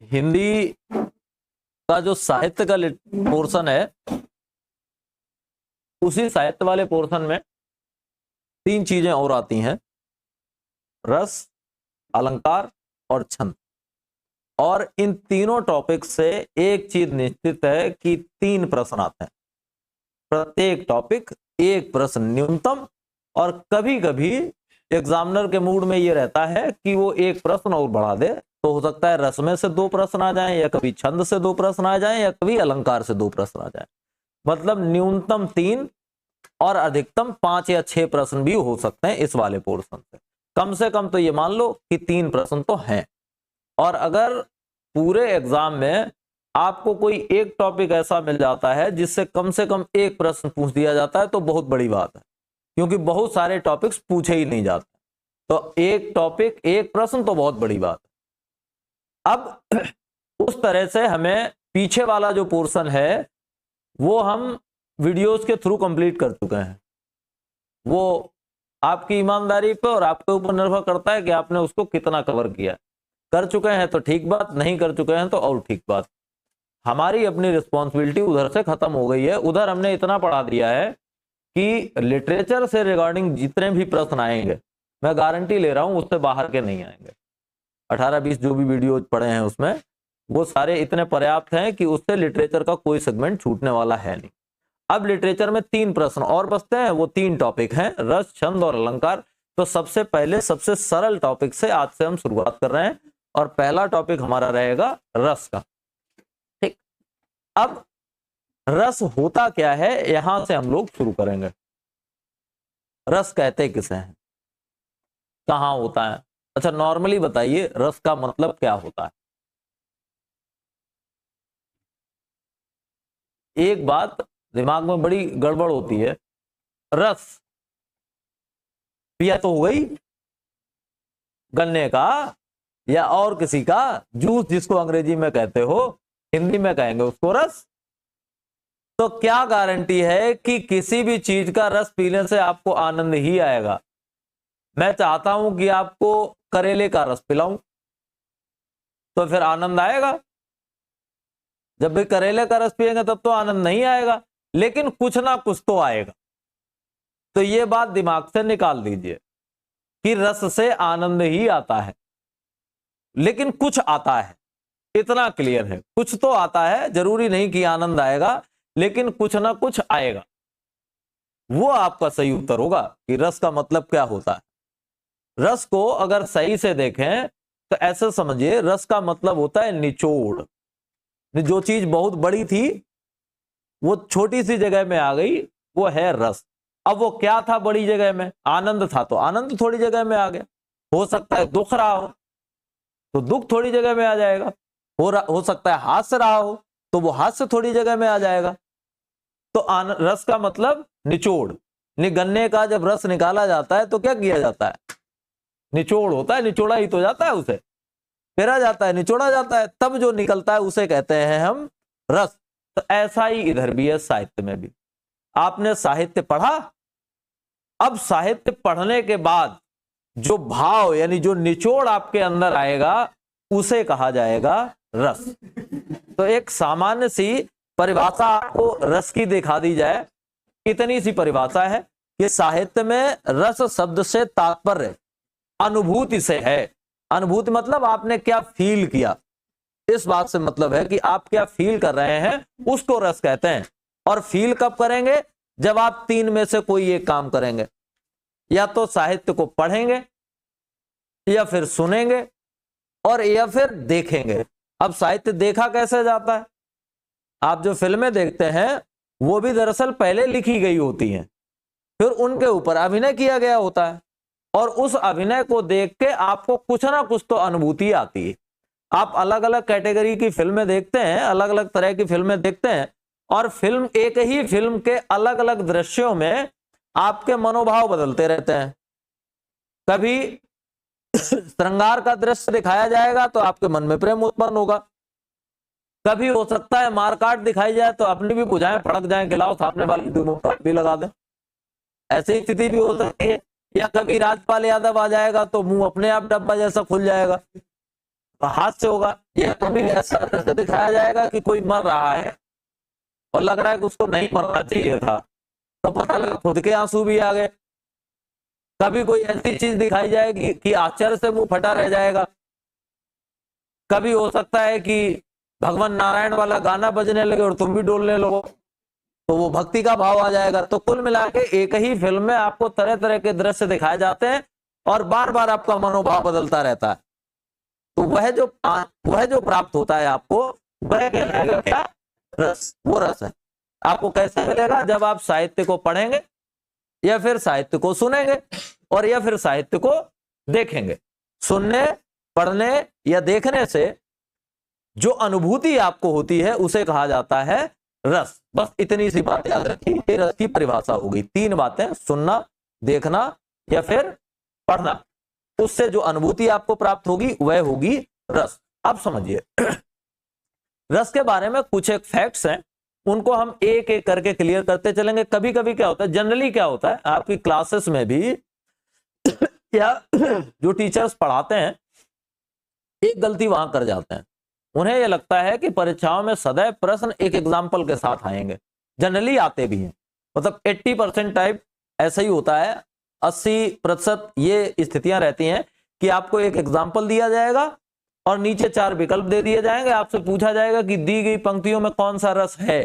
हिंदी का जो साहित्य का पोर्शन है, उसी साहित्य वाले पोर्शन में तीन चीजें और आती हैं, रस, अलंकार और छंद। और इन तीनों टॉपिक से एक चीज निश्चित है कि 3 प्रश्न आते हैं प्रत्येक टॉपिक, एक प्रश्न न्यूनतम। और कभी कभी एग्जामिनर के मूड में ये रहता है कि वो एक प्रश्न और बढ़ा दे, तो हो सकता है रस में से 2 प्रश्न आ जाएं, या कभी छंद से 2 प्रश्न आ जाएं, या कभी अलंकार से 2 प्रश्न आ जाएं। मतलब न्यूनतम 3 और अधिकतम 5 या 6 प्रश्न भी हो सकते हैं इस वाले पोर्शन से कम तो ये मान लो कि 3 प्रश्न तो हैं। और अगर पूरे एग्जाम में आपको कोई एक टॉपिक ऐसा मिल जाता है जिससे कम से कम एक प्रश्न पूछ दिया जाता है, तो बहुत बड़ी बात है, क्योंकि बहुत सारे टॉपिक्स पूछे ही नहीं जाते। तो एक टॉपिक एक प्रश्न तो बहुत बड़ी बात है। अब उस तरह से हमें पीछे वाला जो पोर्शन है वो हम वीडियोस के थ्रू कंप्लीट कर चुके हैं। वो आपकी ईमानदारी पे और आपके ऊपर निर्भर करता है कि आपने उसको कितना कवर किया। कर चुके हैं तो ठीक बात, नहीं कर चुके हैं तो और ठीक बात। हमारी अपनी रिस्पॉन्सिबिलिटी उधर से खत्म हो गई है। उधर हमने इतना पढ़ा दिया है कि लिटरेचर से रिगार्डिंग जितने भी प्रश्न आएंगे, मैं गारंटी ले रहा हूं उससे बाहर के नहीं आएंगे। 18-20 जो भी वीडियो पढ़े हैं उसमें वो सारे इतने पर्याप्त हैं कि उससे लिटरेचर का कोई सेगमेंट छूटने वाला है नहीं। अब लिटरेचर में 3 प्रश्न और बचते हैं, वो 3 टॉपिक हैं, रस, छंद और अलंकार। तो सबसे पहले सबसे सरल टॉपिक से आज से हम शुरुआत कर रहे हैं, और पहला टॉपिक हमारा रहेगा रस का। ठीक, अब रस होता क्या है, यहां से हम लोग शुरू करेंगे। रस कहते किसे हैं, कहां होता है? अच्छा, नॉर्मली बताइए रस का मतलब क्या होता है। एक बात दिमाग में बड़ी गड़बड़ होती है, रस पिया तो हो गई गन्ने का या और किसी का जूस, जिसको अंग्रेजी में कहते हो, हिंदी में कहेंगे उसको रस। तो क्या गारंटी है कि किसी भी चीज का रस पीने से आपको आनंद ही आएगा? मैं चाहता हूं कि आपको करेले का रस पिलाऊं, तो फिर आनंद आएगा? जब भी करेले का रस पिएंगे तब तो आनंद नहीं आएगा, लेकिन कुछ ना कुछ तो आएगा। तो ये बात दिमाग से निकाल दीजिए कि रस से आनंद ही आता है, लेकिन कुछ आता है, इतना क्लियर है। कुछ तो आता है, जरूरी नहीं कि आनंद आएगा, लेकिन कुछ ना कुछ आएगा। वो आपका सही उत्तर होगा कि रस का मतलब क्या होता है। रस को अगर सही से देखें तो ऐसे समझिए, रस का मतलब होता है निचोड़। जो चीज बहुत बड़ी थी वो छोटी सी जगह में आ गई, वो है रस। अब वो क्या था बड़ी जगह में? आनंद था, तो आनंद थोड़ी जगह में आ गया। हो सकता है दुख रहा हो तो दुख थोड़ी जगह में आ जाएगा, हो सकता है हाथ से रहा हो तो वो हाथ से थोड़ी जगह में आ जाएगा। तो रस का मतलब निचोड़। गन्ने का जब रस निकाला जाता है तो क्या किया जाता है? निचोड़ होता है, निचोड़ा ही तो जाता है, उसे पेरा जाता है, निचोड़ा जाता है, तब जो निकलता है उसे कहते हैं हम रस। तो ऐसा ही इधर भी है, साहित्य में भी। आपने साहित्य पढ़ा, अब साहित्य पढ़ने के बाद जो भाव यानी जो निचोड़ आपके अंदर आएगा उसे कहा जाएगा रस। तो एक सामान्य सी परिभाषा आपको रस की दिखा दी जाए, इतनी सी परिभाषा है कि साहित्य में रस शब्द से तात्पर्य अनुभूति से है। अनुभूति मतलब आपने क्या फील किया, इस बात से मतलब है कि आप क्या फील कर रहे हैं, उसको रस कहते हैं। और फील कब करेंगे? जब आप 3 में से कोई एक काम करेंगे, या तो साहित्य को पढ़ेंगे, या फिर सुनेंगे, और या फिर देखेंगे। अब साहित्य देखा कैसे जाता है? आप जो फिल्में देखते हैं वो भी दरअसल पहले लिखी गई होती हैं, फिर उनके ऊपर अभिनय किया गया होता है, और उस अभिनय को देख के आपको कुछ ना कुछ तो अनुभूति आती है। आप अलग अलग कैटेगरी की फिल्में देखते हैं, अलग अलग तरह की फिल्में देखते हैं, और फिल्म, एक ही फिल्म के अलग अलग दृश्यों में आपके मनोभाव बदलते रहते हैं। कभी श्रृंगार का दृश्य दिखाया जाएगा तो आपके मन में प्रेम उत्पन्न होगा। कभी हो सकता है मारकाट दिखाई जाए तो अपनी भी बुझाएं फड़क जाए, गिलाओ सामने वाली दोनों भी लगा दें, ऐसी स्थिति भी हो सकती है। या कभी राजपाल यादव आ जाएगा तो मुंह अपने आप डब्बा जैसा खुल जाएगा। हास्य होगा, या कभी ऐसा दृश्य दिखाया जाएगा कि कोई मर रहा है और लग रहा है कि उसको नहीं मरना चाहिए था, तो पता लगा खुद के आंसू भी आ गए। कभी कोई ऐसी चीज दिखाई जाएगी कि आश्चर्य से मुंह फटा रह जाएगा। कभी हो सकता है कि भगवान नारायण वाला गाना बजने लगे और तुम भी डोलने लगो, तो वो भक्ति का भाव आ जाएगा। तो कुल मिला के एक ही फिल्म में आपको तरह तरह के दृश्य दिखाए जाते हैं और बार बार आपका मनोभाव बदलता रहता है। तो वह जो प्राप्त होता है आपको, वह कहलाएगा क्या? रस। वो रस है। आपको कैसे मिलेगा? जब आप साहित्य को पढ़ेंगे या फिर साहित्य को सुनेंगे और या फिर साहित्य को देखेंगे। सुनने, पढ़ने या देखने से जो अनुभूति आपको होती है उसे कहा जाता है रस। बस इतनी सी बात याद रखिए, रस की परिभाषा होगी। 3 बातें, सुनना, देखना या फिर पढ़ना, उससे जो अनुभूति आपको प्राप्त होगी वह होगी रस। अब समझिए, रस के बारे में कुछ एक फैक्ट्स हैं, उनको हम एक एक करके क्लियर करते चलेंगे। कभी कभी क्या होता है, जनरली क्या होता है, आपकी क्लासेस में भी या जो टीचर्स पढ़ाते हैं एक गलती वहां कर जाते हैं। उन्हें यह लगता है कि परीक्षाओं में सदैव प्रश्न एक एग्जाम्पल के साथ आएंगे। जनरली आते भी हैं, मतलब 80% टाइप ऐसा ही होता है। 80% ये स्थितियां रहती हैं कि आपको एक एग्जाम्पल दिया जाएगा और नीचे 4 विकल्प दे दिए जाएंगे। आपसे पूछा जाएगा कि दी गई पंक्तियों में कौन सा रस है,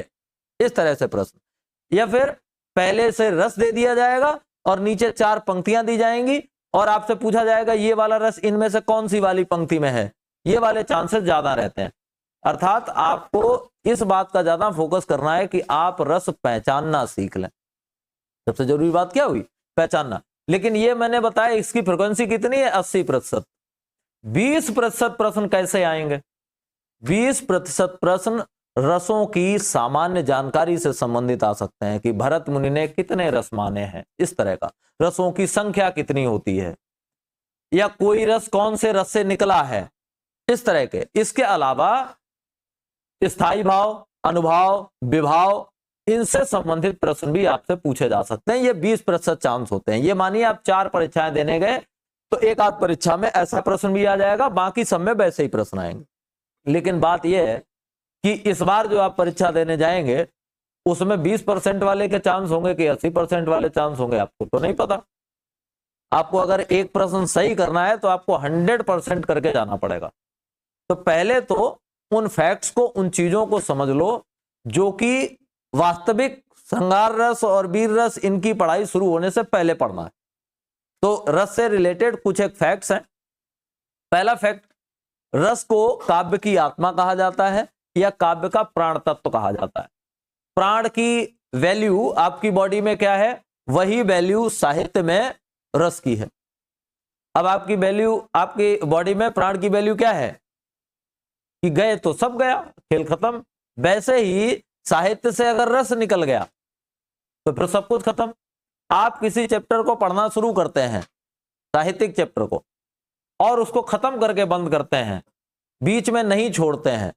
इस तरह से प्रश्न। या फिर पहले से रस दे दिया जाएगा और नीचे 4 पंक्तियां दी जाएंगी और आपसे पूछा जाएगा ये वाला रस इनमें से कौन सी वाली पंक्ति में है। ये वाले चांसेस ज्यादा रहते हैं। अर्थात आपको इस बात का ज्यादा फोकस करना है कि आप रस पहचानना सीख लें। सबसे जरूरी बात क्या हुई? पहचानना। लेकिन ये मैंने बताया इसकी फ्रिक्वेंसी कितनी है? 80%। 20% प्रश्न कैसे आएंगे? 20% प्रश्न रसों की सामान्य जानकारी से संबंधित आ सकते हैं कि भरत मुनि ने कितने रस माने हैं, इस तरह का। रसों की संख्या कितनी होती है, या कोई रस कौन से रस से निकला है, इस तरह के। इसके अलावा स्थायी भाव, अनुभाव, विभाव, इनसे संबंधित प्रश्न भी आपसे पूछे जा सकते हैं। ये 20% चांस होते हैं। ये मानिए आप 4 परीक्षाएं देने गए तो एक आध परीक्षा में ऐसा प्रश्न भी आ जाएगा, बाकी सब में वैसे ही प्रश्न आएंगे। लेकिन बात यह है कि इस बार जो आप परीक्षा देने जाएंगे उसमें 20% वाले के चांस होंगे कि 80% वाले चांस होंगे, आपको तो नहीं पता। आपको अगर एक प्रश्न सही करना है तो आपको 100% करके जाना पड़ेगा। तो पहले तो उन फैक्ट्स को, उन चीजों को समझ लो जो कि वास्तविक श्रृंगार रस और वीर रस इनकी पढ़ाई शुरू होने से पहले पढ़ना है। तो रस से रिलेटेड कुछ एक फैक्ट्स हैं। पहला फैक्ट, रस को काव्य की आत्मा कहा जाता है या काव्य का प्राण तत्व कहा जाता है। प्राण की वैल्यू आपकी बॉडी में क्या है, वही वैल्यू साहित्य में रस की है। अब आपकी वैल्यू, आपकी बॉडी में प्राण की वैल्यू क्या है कि गए तो सब गया, खेल खत्म। वैसे ही साहित्य से अगर रस निकल गया तो फिर सब कुछ खत्म। आप किसी चैप्टर को पढ़ना शुरू करते हैं, साहित्यिक चैप्टर को, और उसको खत्म करके बंद करते हैं, बीच में नहीं छोड़ते हैं।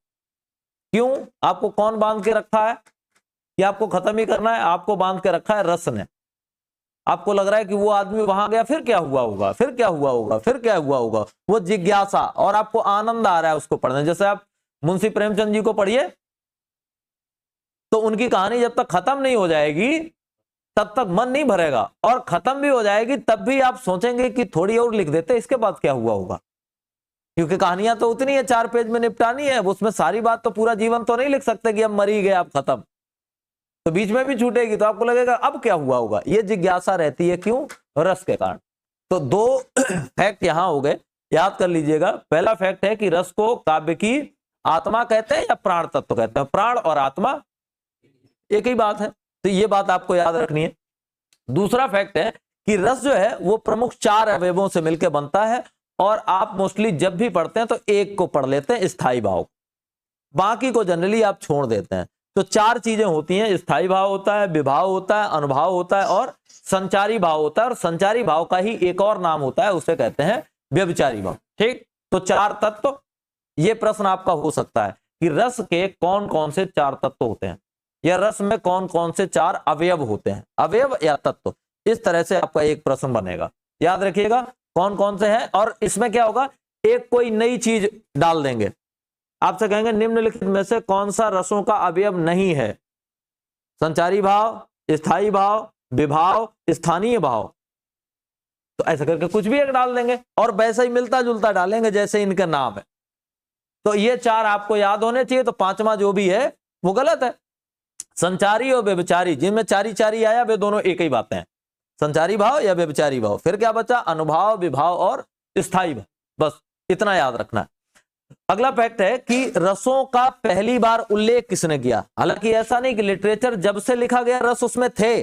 क्यों? आपको कौन बांध के रखा है कि आपको खत्म ही करना है? आपको बांध के रखा है रस ने। आपको लग रहा है कि वो आदमी वहां गया, फिर क्या हुआ होगा, फिर क्या हुआ होगा, फिर क्या हुआ होगा, वो जिज्ञासा, और आपको आनंद आ रहा है उसको पढ़ने। जैसे आप मुंशी प्रेमचंद जी को पढ़िए तो उनकी कहानी जब तक खत्म नहीं हो जाएगी तब तक मन नहीं भरेगा, और खत्म भी हो जाएगी तब भी आप सोचेंगे कि थोड़ी और लिख देते, इसके बाद क्या हुआ होगा। क्योंकि कहानियां तो उतनी है, 4 पेज में निपटानी है, उसमें सारी बात तो, पूरा जीवन तो नहीं लिख सकते कि अब मर ही गए, अब खत्म। तो बीच में भी छूटेगी तो आपको लगेगा अब क्या हुआ होगा। ये जिज्ञासा रहती है, क्यों? रस के कारण। तो 2 फैक्ट यहां हो गए, याद कर लीजिएगा। पहला फैक्ट है कि रस को काव्य की आत्मा कहते हैं या प्राण तत्व कहते हैं। प्राण और आत्मा एक ही बात है, तो ये बात आपको याद रखनी है। दूसरा फैक्ट है कि रस जो है वो प्रमुख 4 अवयवों से मिलकर बनता है, और आप मोस्टली जब भी पढ़ते हैं तो एक को पढ़ लेते हैं, स्थायी भाव, बाकी को जनरली आप छोड़ देते हैं। तो 4 चीजें होती हैं, स्थायी भाव होता है, विभाव होता है, अनुभाव होता है और संचारी भाव होता है। और संचारी भाव का ही एक और नाम होता है, उसे कहते हैं व्यभिचारी भाव। ठीक, तो 4 तत्व। ये प्रश्न आपका हो सकता है कि रस के कौन कौन से 4 तत्व होते हैं, या रस में कौन कौन से 4 अवयव होते हैं, अवयव या तत्व। इस तरह से आपका एक प्रश्न बनेगा, याद रखिएगा कौन कौन से हैं। और इसमें क्या होगा एक कोई नई चीज डाल देंगे, आपसे कहेंगे निम्नलिखित में से कौन सा रसों का अवयव नहीं है? संचारी भाव, स्थायी भाव, विभाव, स्थानीय भाव। तो ऐसा करके कुछ भी एक डाल देंगे और वैसे ही मिलता जुलता डालेंगे जैसे इनके नाम है। तो ये चार आपको याद होने चाहिए। तो पांचवा जो भी है वो गलत है। संचारी और व्यभिचारी, जिनमें चारी चारी आया वे दोनों एक ही बातें हैं, संचारी भाव या व्यभिचारी भाव। फिर क्या बचा? अनुभाव, विभाव और स्थायी भाव। बस इतना याद रखना है। अगला फैक्ट है कि रसों का पहली बार उल्लेख किसने किया? हालांकि ऐसा नहीं कि लिटरेचर जब से लिखा गया रस उसमें थे,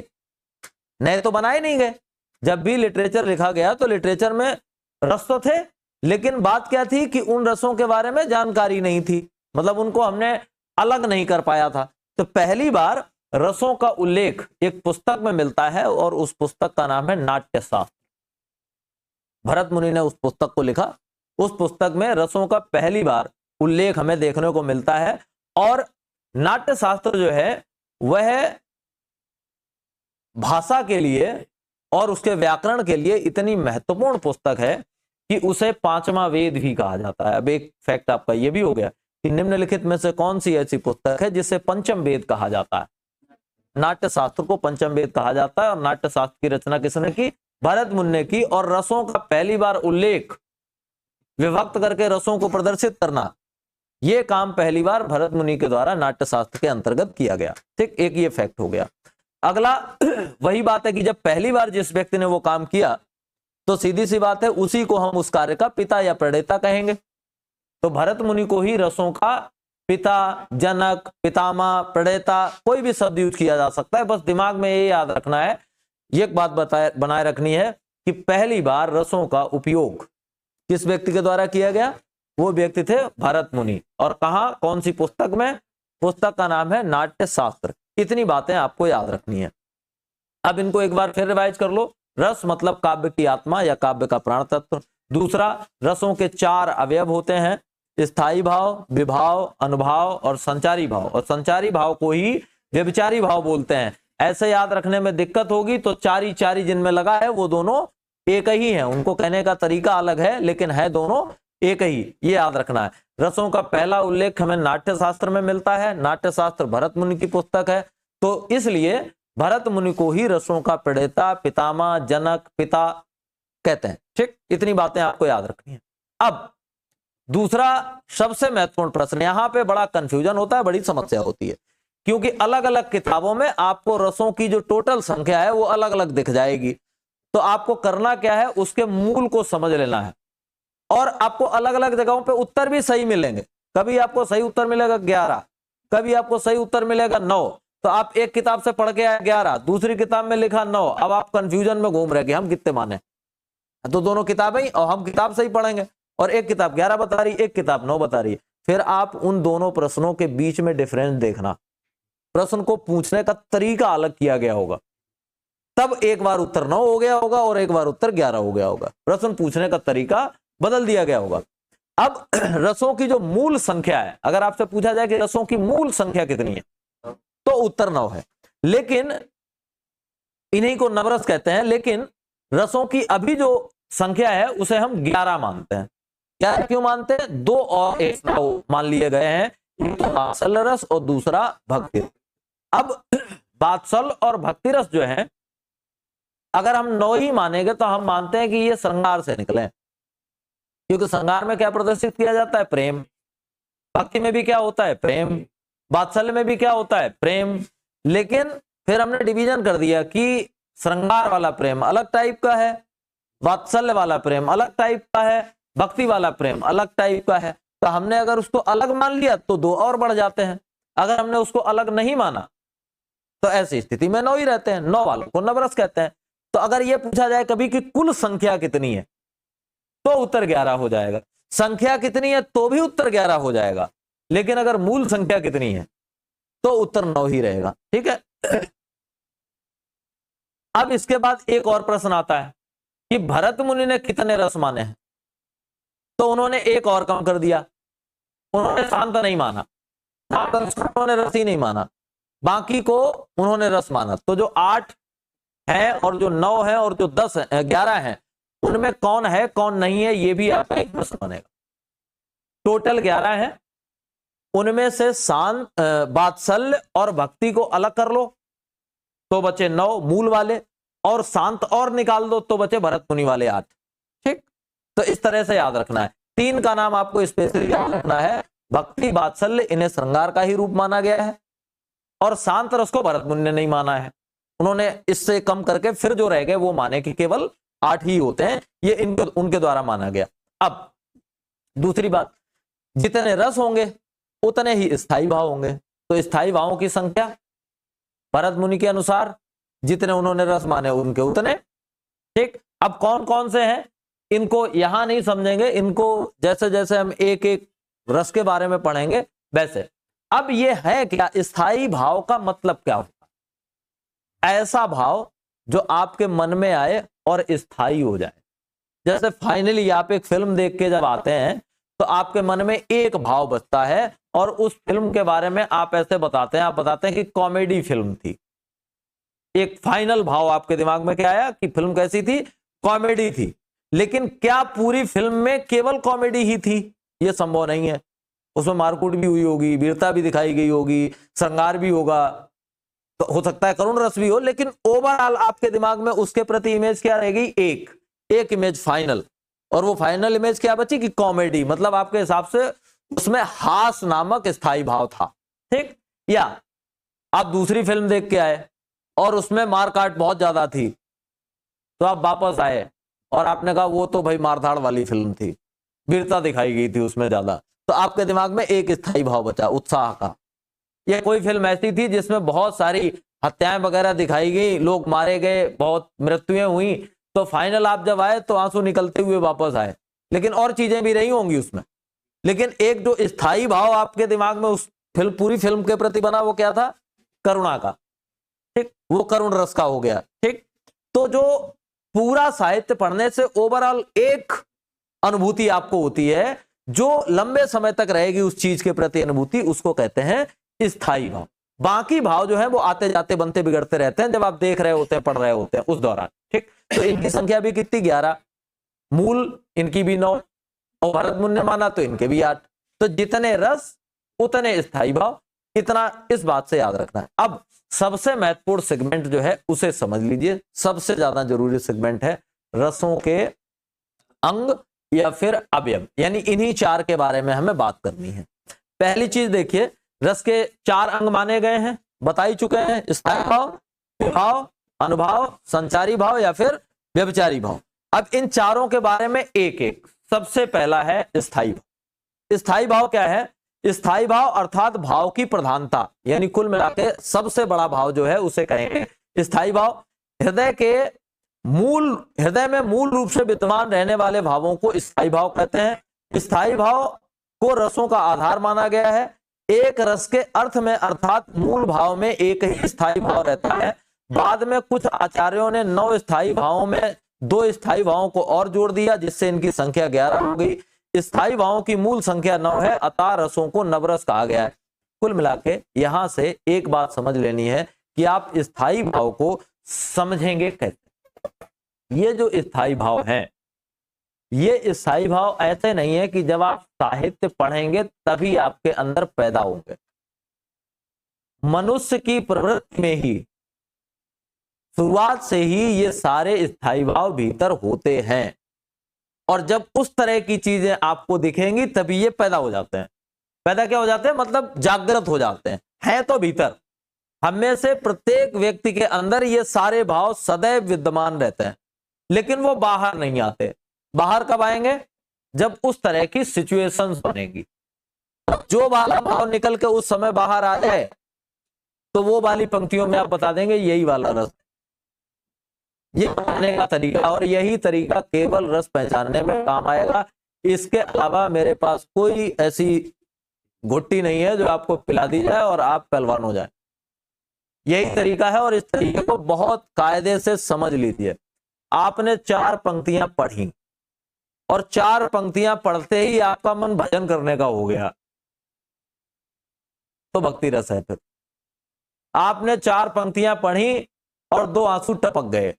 नए तो बनाए नहीं गए। जब भी लिटरेचर लिखा गया तो लिटरेचर में रस तो थे, लेकिन बात क्या थी कि उन रसों के बारे में जानकारी नहीं थी, मतलब उनको हमने अलग नहीं कर पाया था। तो पहली बार रसों का उल्लेख एक पुस्तक में मिलता है और उस पुस्तक का नाम है नाट्यशास्त्र। भरत मुनि ने उस पुस्तक को लिखा। उस पुस्तक में रसों का पहली बार उल्लेख हमें देखने को मिलता है। और नाट्यशास्त्र जो है वह भाषा के लिए और उसके व्याकरण के लिए इतनी महत्वपूर्ण पुस्तक है कि उसे पांचवा वेद भी कहा जाता है। अब एक फैक्ट आपका यह भी हो गया कि निम्नलिखित में से कौन सी ऐसी पुस्तक है जिसे पंचम वेद कहा जाता है? नाट्यशास्त्र को पंचम वेद कहा जाता है। और नाट्यशास्त्र की रचना किसने की? भरत मुनि ने की। और रसों का पहली बार उल्लेख, विभक्त करके रसों को प्रदर्शित करना, यह काम पहली बार भरत मुनि के द्वारा नाट्यशास्त्र के अंतर्गत किया गया। ठीक, एक ये फैक्ट हो गया। अगला वही बात है कि जब पहली बार जिस व्यक्ति ने वो काम किया तो सीधी सी बात है उसी को हम उस कार्य का पिता या प्रणेता कहेंगे। तो भरत मुनि को ही रसों का पिता, जनक, पितामह, प्रणेता, कोई भी शब्द यूज किया जा सकता है। बस दिमाग में ये याद रखना है, एक बात बनाए रखनी है कि पहली बार रसों का उपयोग किस व्यक्ति के द्वारा किया गया? वो व्यक्ति थे भरत मुनि। और कहां, कौन सी पुस्तक में? पुस्तक का नाम है नाट्यशास्त्र। इतनी बातें आपको याद रखनी है। अब इनको एक बार फिर रिवाइज कर लो। रस मतलब काव्य की आत्मा या काव्य का प्राण तत्व। दूसरा, रसों के चार अवयव होते हैं, स्थायी भाव, विभाव, अनुभाव और संचारी भाव। और संचारी भाव को ही व्यभिचारी भाव बोलते हैं। ऐसे याद रखने में दिक्कत होगी तो चारी चारी जिनमें लगा है वो दोनों एक ही है, उनको कहने का तरीका अलग है लेकिन है दोनों एक ही, ये याद रखना है। रसों का पहला उल्लेख हमें नाट्यशास्त्र में मिलता है। नाट्यशास्त्र भरत मुनि की पुस्तक है, तो इसलिए भरत मुनि को ही रसों का प्रणेता, पितामह, जनक, पिता कहते हैं। ठीक, इतनी बातें आपको याद रखनी है। अब दूसरा सबसे महत्वपूर्ण प्रश्न, यहां पे बड़ा कंफ्यूजन होता है, बड़ी समस्या होती है, क्योंकि अलग अलग किताबों में आपको रसों की जो टोटल संख्या है वो अलग अलग दिख जाएगी। तो आपको करना क्या है, उसके मूल को समझ लेना है। और आपको अलग अलग जगहों पे उत्तर भी सही मिलेंगे। कभी आपको सही उत्तर मिलेगा 11, कभी आपको सही उत्तर मिलेगा 9। तो आप एक किताब से पढ़ के आए 11, दूसरी किताब में लिखा 9, अब आप कंफ्यूजन में घूम रहे कि हम कितने माने। तो दोनों किताबें ही, और हम किताब से ही पढ़ेंगे, और एक किताब 11 बता रही, एक किताब 9 बता रही है। फिर आप उन दोनों प्रश्नों के बीच में डिफरेंस देखना। प्रश्न को पूछने का तरीका अलग किया गया होगा, तब एक बार उत्तर 9 हो गया होगा और एक बार उत्तर 11 हो गया होगा। प्रश्न पूछने का तरीका बदल दिया गया होगा। अब रसों की जो मूल संख्या है, अगर आपसे पूछा जाए कि रसों की मूल संख्या कितनी है, तो उत्तर 9 है। लेकिन इन्हीं को नवरस कहते हैं। लेकिन रसों की अभी जो संख्या है उसे हम 11 मानते हैं। 11 क्यों मानते हैं? 2 और 1 मान लिए गए हैं, एक तो वात्सल्य रस और दूसरा भक्ति। अब वात्सल और भक्ति रस जो है, अगर हम 9 ही मानेंगे तो हम मानते हैं कि ये श्रृंगार से निकले, क्योंकि श्रृंगार में क्या प्रदर्शित किया जाता है? प्रेम। भक्ति में भी क्या होता है? प्रेम। वात्सल्य में भी क्या होता है? प्रेम। लेकिन फिर हमने डिवीजन कर दिया कि श्रृंगार वाला प्रेम अलग टाइप का है, वात्सल्य वाला प्रेम अलग टाइप का है, भक्ति वाला प्रेम अलग टाइप का है। तो हमने अगर उसको अलग मान लिया तो 2 और बढ़ जाते हैं। अगर हमने उसको अलग नहीं माना तो ऐसी स्थिति में 9 ही रहते हैं। 9 वालों को नवरस कहते हैं। तो अगर यह पूछा जाए कभी कि कुल संख्या कितनी है, तो उत्तर 11 हो जाएगा। संख्या कितनी है तो भी उत्तर 11 हो जाएगा। लेकिन अगर मूल संख्या कितनी है तो उत्तर 9 ही रहेगा। ठीक है। अब इसके बाद एक और प्रश्न आता है कि भरत मुनि ने कितने रस माने हैं? तो उन्होंने एक और कम कर दिया, उन्होंने शांत नहीं माना, उन्होंने रस ही नहीं माना, बाकी को उन्होंने रस माना। तो जो 8 है और जो 9 है और जो 10 है 11 है, उनमें कौन है कौन नहीं है ये भी आपका एक प्रश्न बनेगा। टोटल 11 है, उनमें से शांत, वात्सल्य और भक्ति को अलग कर लो तो बचे 9 मूल वाले, और शांत और निकाल दो तो बचे भरत मुनि वाले 8। ठीक, तो इस तरह से याद रखना है। 3 का नाम आपको स्पेशली याद रखना है। भक्ति वात्सल्य इन्हें श्रृंगार का ही रूप माना गया है, और शांत रस को भरत मुनि ने नहीं माना है। उन्होंने इससे कम करके फिर जो रह गए वो माने कि केवल 8 ही होते हैं, ये इनको उनके द्वारा माना गया। अब दूसरी बात, जितने रस होंगे उतने ही स्थायी भाव होंगे। तो स्थायी भावों की संख्या भरत मुनि के अनुसार जितने उन्होंने रस माने उनके उतने। ठीक, अब कौन कौन से हैं इनको यहां नहीं समझेंगे, इनको जैसे जैसे हम एक एक रस के बारे में पढ़ेंगे वैसे। अब ये है क्या, स्थायी भाव का मतलब क्या होता है? ऐसा भाव जो आपके मन में आए और स्थायी हो जाए। जैसे फाइनली आप एक फिल्म देख के जब आते हैं तो आपके मन में एक भाव बचता है, और उस फिल्म के बारे में आप ऐसे बताते हैं, आप बताते हैं कि कॉमेडी फिल्म थी। एक फाइनल भाव आपके दिमाग में क्या आया कि फिल्म कैसी थी, कॉमेडी थी। लेकिन क्या पूरी फिल्म में केवल कॉमेडी ही थी? यह संभव नहीं है। उसमें मारकूट भी हुई होगी, वीरता भी दिखाई गई होगी, श्रृंगार भी होगा, तो हो सकता है करुण रस भी हो, लेकिन ओवरऑल आपके दिमाग में उसके प्रति इमेज क्या रहेगी, एक इमेज फाइनल। और वो फाइनल इमेज क्या बची कि कॉमेडी, मतलब आपके हिसाब से उसमें हास नामक स्थायी भाव था। ठीक, या आप दूसरी फिल्म देख के आए और उसमें मारकाट बहुत ज्यादा थी, तो आप वापस आए और आपने कहा वो तो भाई मारधाड़ वाली फिल्म थी, वीरता दिखाई गई थी उसमें ज्यादा, तो आपके दिमाग में एक स्थायी भाव बचा उत्साह का। यह कोई फिल्म ऐसी थी जिसमें बहुत सारी हत्याएं वगैरह दिखाई गई, लोग मारे गए, बहुत मृत्युएं हुई, तो फाइनल आप जब आए तो आंसू निकलते हुए वापस आए, लेकिन और चीजें भी रही होंगी उसमें। लेकिन एक जो स्थायी भाव आपके दिमाग में उस फिल्म, पूरी फिल्म के प्रति बना, वो क्या था, करुणा का। ठीक, वो करुण रस का हो गया। ठीक, तो जो पूरा साहित्य पढ़ने से ओवरऑल एक अनुभूति आपको होती है जो लंबे समय तक रहेगी, उस चीज के प्रति अनुभूति, उसको कहते हैं स्थायी भाव। बाकी भाव जो है वो आते जाते बनते बिगड़ते रहते हैं जब आप देख रहे होते हैं, पढ़ रहे होते हैं उस दौरान। ठीक, तो इनकी संख्या भी कितनी, 11, मूल इनकी भी 9, और भरत मुनि ने माना तो इनके भी 8। तो जितने रस उतने स्थायी भाव, इतना इस बात से याद रखना है। अब सबसे महत्वपूर्ण सेगमेंट जो है उसे समझ लीजिए, सबसे ज्यादा जरूरी सेगमेंट है रसों के अंग या फिर अवयव, यानी इन्हीं 4 के बारे में हमें बात करनी है। पहली चीज देखिए, रस के 4 अंग माने गए हैं, बता ही चुके हैं, स्थायी भाव, विभाव, अनुभाव, संचारी भाव या फिर व्यभिचारी भाव। अब इन चारों के बारे में एक एक। सबसे पहला है स्थायी भाव। स्थायी भाव क्या है? स्थायी भाव अर्थात भाव की प्रधानता, यानी कुल मिलाकर सबसे बड़ा भाव जो है उसे कहेंगे स्थायी भाव। हृदय में मूल रूप से विद्यमान रहने वाले भावों को स्थायी भाव कहते हैं। स्थायी भाव को रसों का आधार माना गया है। एक रस के अर्थ में अर्थात मूल भाव में एक ही स्थायी भाव रहता है। बाद में कुछ आचार्यों ने 9 स्थायी भावों में 2 स्थायी भावों को और जोड़ दिया, जिससे इनकी संख्या 11 हो गई। स्थायी भावों की मूल संख्या 9 है, अतः रसों को नवरस कहा गया है। कुल मिलाके यहां से एक बात समझ लेनी है कि आप स्थायी भाव को समझेंगे कैसे। ये जो स्थायी भाव है, ये स्थायी भाव ऐसे नहीं है कि जब आप साहित्य पढ़ेंगे तभी आपके अंदर पैदा होंगे। मनुष्य की प्रवृत्ति में ही शुरुआत से ही ये सारे स्थायी भाव भीतर होते हैं, और जब उस तरह की चीजें आपको दिखेंगी तभी ये पैदा हो जाते हैं। पैदा क्या हो जाते हैं, मतलब जागृत हो जाते हैं तो भीतर। हमें से प्रत्येक व्यक्ति के अंदर ये सारे भाव सदैव विद्यमान रहते हैं, लेकिन वो बाहर नहीं आते। बाहर कब आएंगे? जब उस तरह की सिचुएशंस बनेगी। जो वाला भाव निकल के उस समय बाहर आ जाए तो वो वाली पंक्तियों में आप बता देंगे यही वाला रस, ये बताने का तरीका, और यही तरीका केवल रस पहचानने में काम आएगा। इसके अलावा मेरे पास कोई ऐसी घुट्टी नहीं है जो आपको पिला दी जाए और आप पहलवान हो जाए। यही तरीका है, और इस तरीके को बहुत कायदे से समझ लीजिए। आपने 4 पंक्तियां पढ़ी और 4 पंक्तियां पढ़ते ही आपका मन भजन करने का हो गया, तो भक्ति रस है। फिर आपने 4 पंक्तियां पढ़ी और 2 आंसू टपक गए,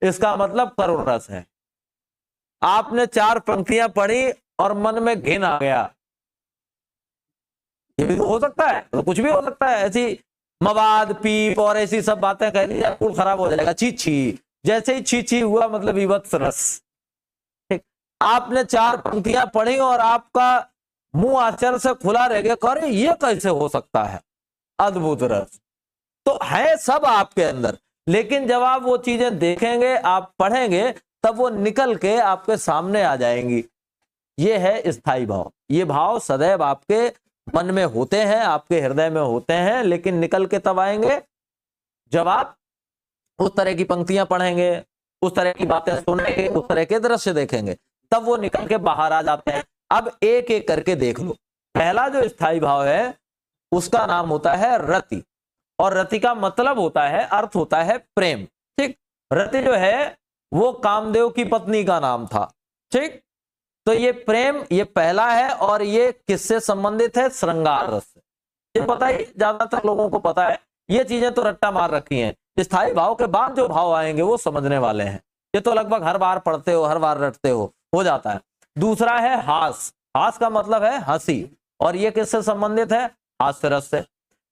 इसका मतलब करुण रस है। आपने 4 पंक्तियां पढ़ी और मन में घिन आ गया, ये भी तो हो सकता है, तो कुछ भी हो सकता है। ऐसी मवाद पीप और ऐसी सब बातें कह दी, मूड खराब हो जाएगा, छी छी, जैसे ही छी छी हुआ मतलब विभत्स रस। ठीक, आपने 4 पंक्तियां पढ़ी और आपका मुंह आश्चर्य से खुला रह गया, अरे ये कैसे हो सकता है, अद्भुत रस। तो है सब आपके अंदर, लेकिन जब आप वो चीजें देखेंगे, आप पढ़ेंगे, तब वो निकल के आपके सामने आ जाएंगी। ये है स्थायी भाव। ये भाव सदैव आपके मन में होते हैं, आपके हृदय में होते हैं, लेकिन निकल के तब आएंगे जब आप उस तरह की पंक्तियां पढ़ेंगे, उस तरह की बातें सुनेंगे, उस तरह के दृश्य देखेंगे, तब वो निकल के बाहर आ जाते हैं। अब एक एक करके देख लो। पहला जो स्थायी भाव है उसका नाम होता है रति, और रति का मतलब होता है, अर्थ होता है प्रेम। ठीक, रति जो है वो कामदेव की पत्नी का नाम था। ठीक, तो ये प्रेम, ये पहला है, और ये किससे संबंधित है, श्रृंगार रस से। ये पता ही, ज्यादातर लोगों को पता है, ये चीजें तो रट्टा मार रखी हैं। स्थायी भाव के बाद जो भाव आएंगे वो समझने वाले हैं, ये तो लगभग हर बार पढ़ते हो, हर बार रटते हो जाता है। दूसरा है हास, हास का मतलब है हंसी, और ये किससे संबंधित है, हास्य रस से।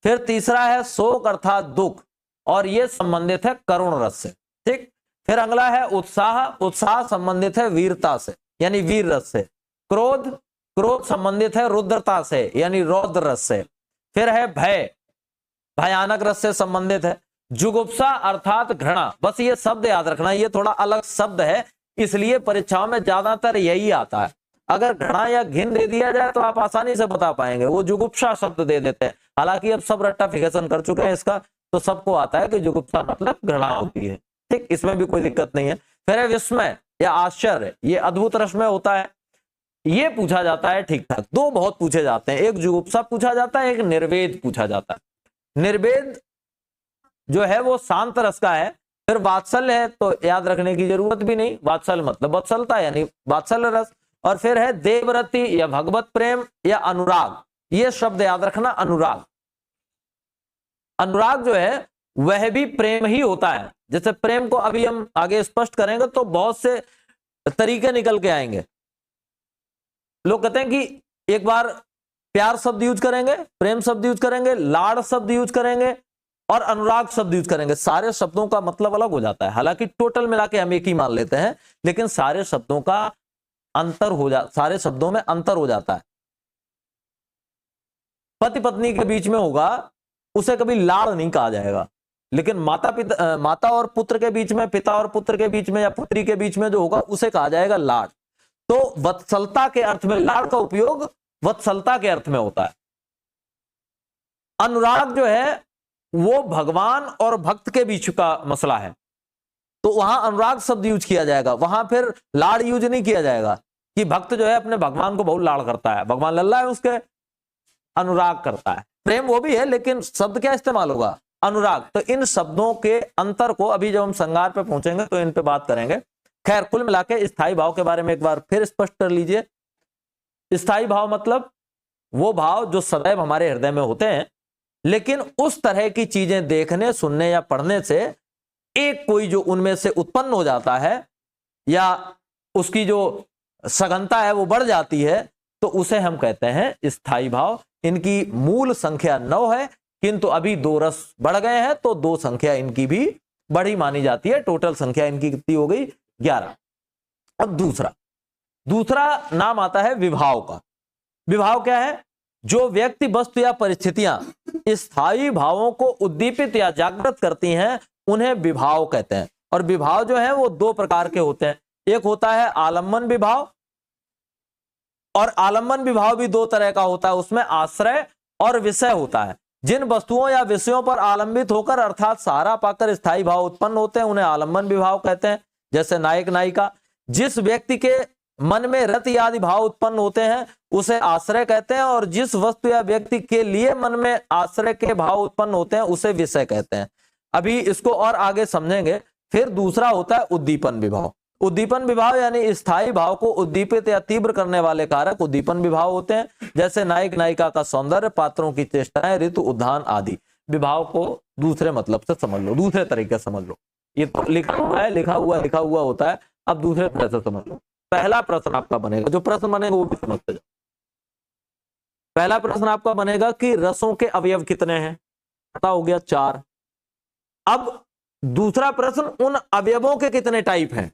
फिर तीसरा है शोक अर्थात दुख, और ये संबंधित है करुण रस से। ठीक, फिर अगला है उत्साह, उत्साह संबंधित है वीरता से, यानी वीर रस से। क्रोध, क्रोध संबंधित है रुद्रता से, यानी रौद्र रस से। फिर है भय, भयानक रस से संबंधित है। जुगुप्सा अर्थात घृणा, बस ये शब्द याद रखना, ये थोड़ा अलग शब्द है, इसलिए परीक्षाओं में ज्यादातर यही आता है। अगर घृणा या घिन दे दिया जाए तो आप आसानी से बता पाएंगे, वो जुगुप्सा शब्द दे देते हैं। हालांकि अब सब रट्टाफिकेशन कर चुके हैं इसका, तो सबको आता है कि जुगुप्सा मतलब घृणा होती है। ठीक, इसमें भी कोई दिक्कत नहीं है। फिर है विस्मय या आश्चर्य, ये अद्भुत रस में होता है। ये पूछा जाता है ठीक ठाक, 2 बहुत पूछे जाते हैं, एक जुगुप्सा पूछा जाता है, एक निर्वेद पूछा जाता है। निर्वेद जो है वो शांत रस का है। फिर वात्सल्य है, तो याद रखने की जरूरत भी नहीं, वात्सल्य मतलब वत्सलता, यानी वात्सल्य रस। और फिर है देवरति या भगवत प्रेम या अनुराग, ये शब्द याद रखना, अनुराग। अनुराग जो है वह भी प्रेम ही होता है। जैसे प्रेम को अभी हम आगे स्पष्ट करेंगे तो बहुत से तरीके निकल के आएंगे। लोग कहते हैं कि एक बार प्यार शब्द यूज करेंगे, प्रेम शब्द यूज करेंगे, लाड़ शब्द यूज करेंगे और अनुराग शब्द यूज करेंगे, सारे शब्दों का मतलब अलग हो जाता है। हालांकि टोटल मिला के हम एक ही मान लेते हैं, लेकिन सारे शब्दों का अंतर हो सारे शब्दों में अंतर हो जाता है। पति पत्नी के बीच में होगा उसे कभी लाड़ नहीं कहा जाएगा, लेकिन माता और पुत्र के बीच में, पिता और पुत्र के बीच में या पुत्री के बीच में जो होगा उसे कहा जाएगा लाड़। तो वत्सलता के अर्थ में लाड़ का उपयोग वत्सलता के अर्थ में होता है। अनुराग जो है वो भगवान और भक्त के बीच का मसला है, तो वहां अनुराग शब्द यूज किया जाएगा, वहां फिर लाड़ यूज नहीं किया जाएगा कि भक्त जो है अपने भगवान को बहुत लाड़ करता है, भगवान लल्ला है उसके, अनुराग करता है। प्रेम वो भी है, लेकिन शब्द क्या इस्तेमाल होगा, अनुराग। तो इन शब्दों के अंतर को अभी जब हम श्रृंगार पे पहुंचेंगे तो इन पे बात करेंगे। खैर, कुल मिला के स्थायी भाव के बारे में एक बार फिर स्पष्ट कर लीजिए। स्थायी भाव मतलब वो भाव जो सदैव हमारे हृदय में होते हैं, लेकिन उस तरह की चीजें देखने, सुनने या पढ़ने से एक कोई जो उनमें से उत्पन्न हो जाता है या उसकी जो सघनता है वो बढ़ जाती है, तो उसे हम कहते हैं स्थायी भाव। इनकी मूल संख्या 9 है, किंतु अभी 2 रस बढ़ गए हैं तो 2 संख्या इनकी भी बड़ी मानी जाती है। टोटल संख्या इनकी कितनी हो गई, 11। अब दूसरा नाम आता है विभाव का। विभाव क्या है, जो व्यक्ति, वस्तु या परिस्थितियां स्थायी भावों को उद्दीपित या जागृत करती हैं उन्हें विभाव कहते हैं। और विभाव जो है वो 2 प्रकार के होते हैं, एक होता है आलम्बन विभाव, और आलम्बन विभाव भी 2 तरह का होता है, उसमें आश्रय और विषय होता है। जिन वस्तुओं या विषयों पर आलंबित होकर अर्थात सहारा पाकर स्थायी भाव उत्पन्न होते हैं उन्हें आलम्बन विभाव कहते हैं। जैसे नायक नायिका, जिस व्यक्ति के मन में रति आदि भाव उत्पन्न होते हैं उसे आश्रय कहते हैं, और जिस वस्तु या व्यक्ति के लिए मन में आश्रय के भाव उत्पन्न होते हैं उसे विषय कहते हैं। अभी इसको और आगे समझेंगे। फिर दूसरा होता है उद्दीपन विभाव। उद्दीपन विभाव यानी स्थायी भाव को उद्दीपित या तीव्र करने वाले कारक उद्दीपन विभाव होते हैं। जैसे नायक नायिका का सौंदर्य, पात्रों की चेष्टाएं, ऋतु, उद्यान आदि। विभाव को दूसरे मतलब से समझ लो, दूसरे तरीके से समझ लो। ये तो लिखा हुआ है, लिखा हुआ होता है। अब दूसरे तरह से समझ लो। पहला प्रश्न आपका बनेगा, जो प्रश्न बनेगा वो भी समझते जाओ। पहला प्रश्न आपका बनेगा कि रसों के अवयव कितने हैं, पता हो गया 4। अब दूसरा प्रश्न, उन अवयवों के कितने टाइप हैं,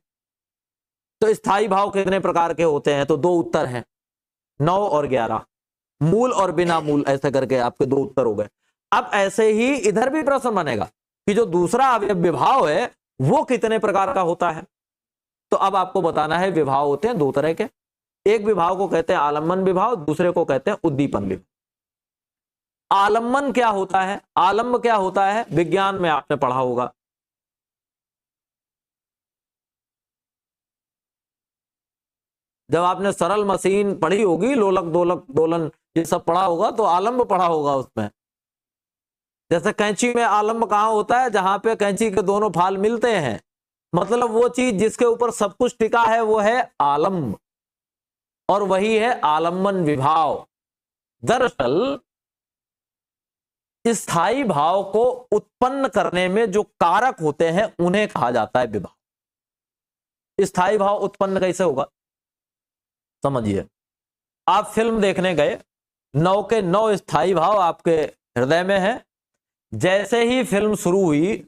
तो स्थायी भाव कितने प्रकार के होते हैं, तो 2 उत्तर हैं, 9 और 11, मूल और बिना मूल, ऐसे करके आपके 2 उत्तर हो गए। अब ऐसे ही इधर भी प्रश्न बनेगा कि जो दूसरा अवयव विभाव है वो कितने प्रकार का होता है। तो अब आपको बताना है, विभाव होते हैं 2 तरह के, एक विभाव को कहते हैं आलम्बन विभाव, दूसरे को कहते हैं उद्दीपन विभाव। आलम्बन क्या होता है, आलम्ब क्या होता है, विज्ञान में आपने पढ़ा होगा। जब आपने सरल मशीन पढ़ी होगी, लोलक दोलक दोलन ये सब पढ़ा होगा, तो आलम्ब पढ़ा होगा उसमें। जैसे कैंची में आलम्ब कहां होता है, जहां पे कैंची के दोनों फाल मिलते हैं, मतलब वो चीज जिसके ऊपर सब कुछ टिका है वो है आलम्ब, और वही है आलम्बन विभाव। दरअसल स्थायी भाव को उत्पन्न करने में जो कारक होते हैं उन्हें कहा जाता है विभाव। स्थायी भाव उत्पन्न कैसे होगा, समझिए। आप फिल्म देखने गए, 9 के 9 स्थायी भाव आपके हृदय में है। जैसे ही फिल्म शुरू हुई,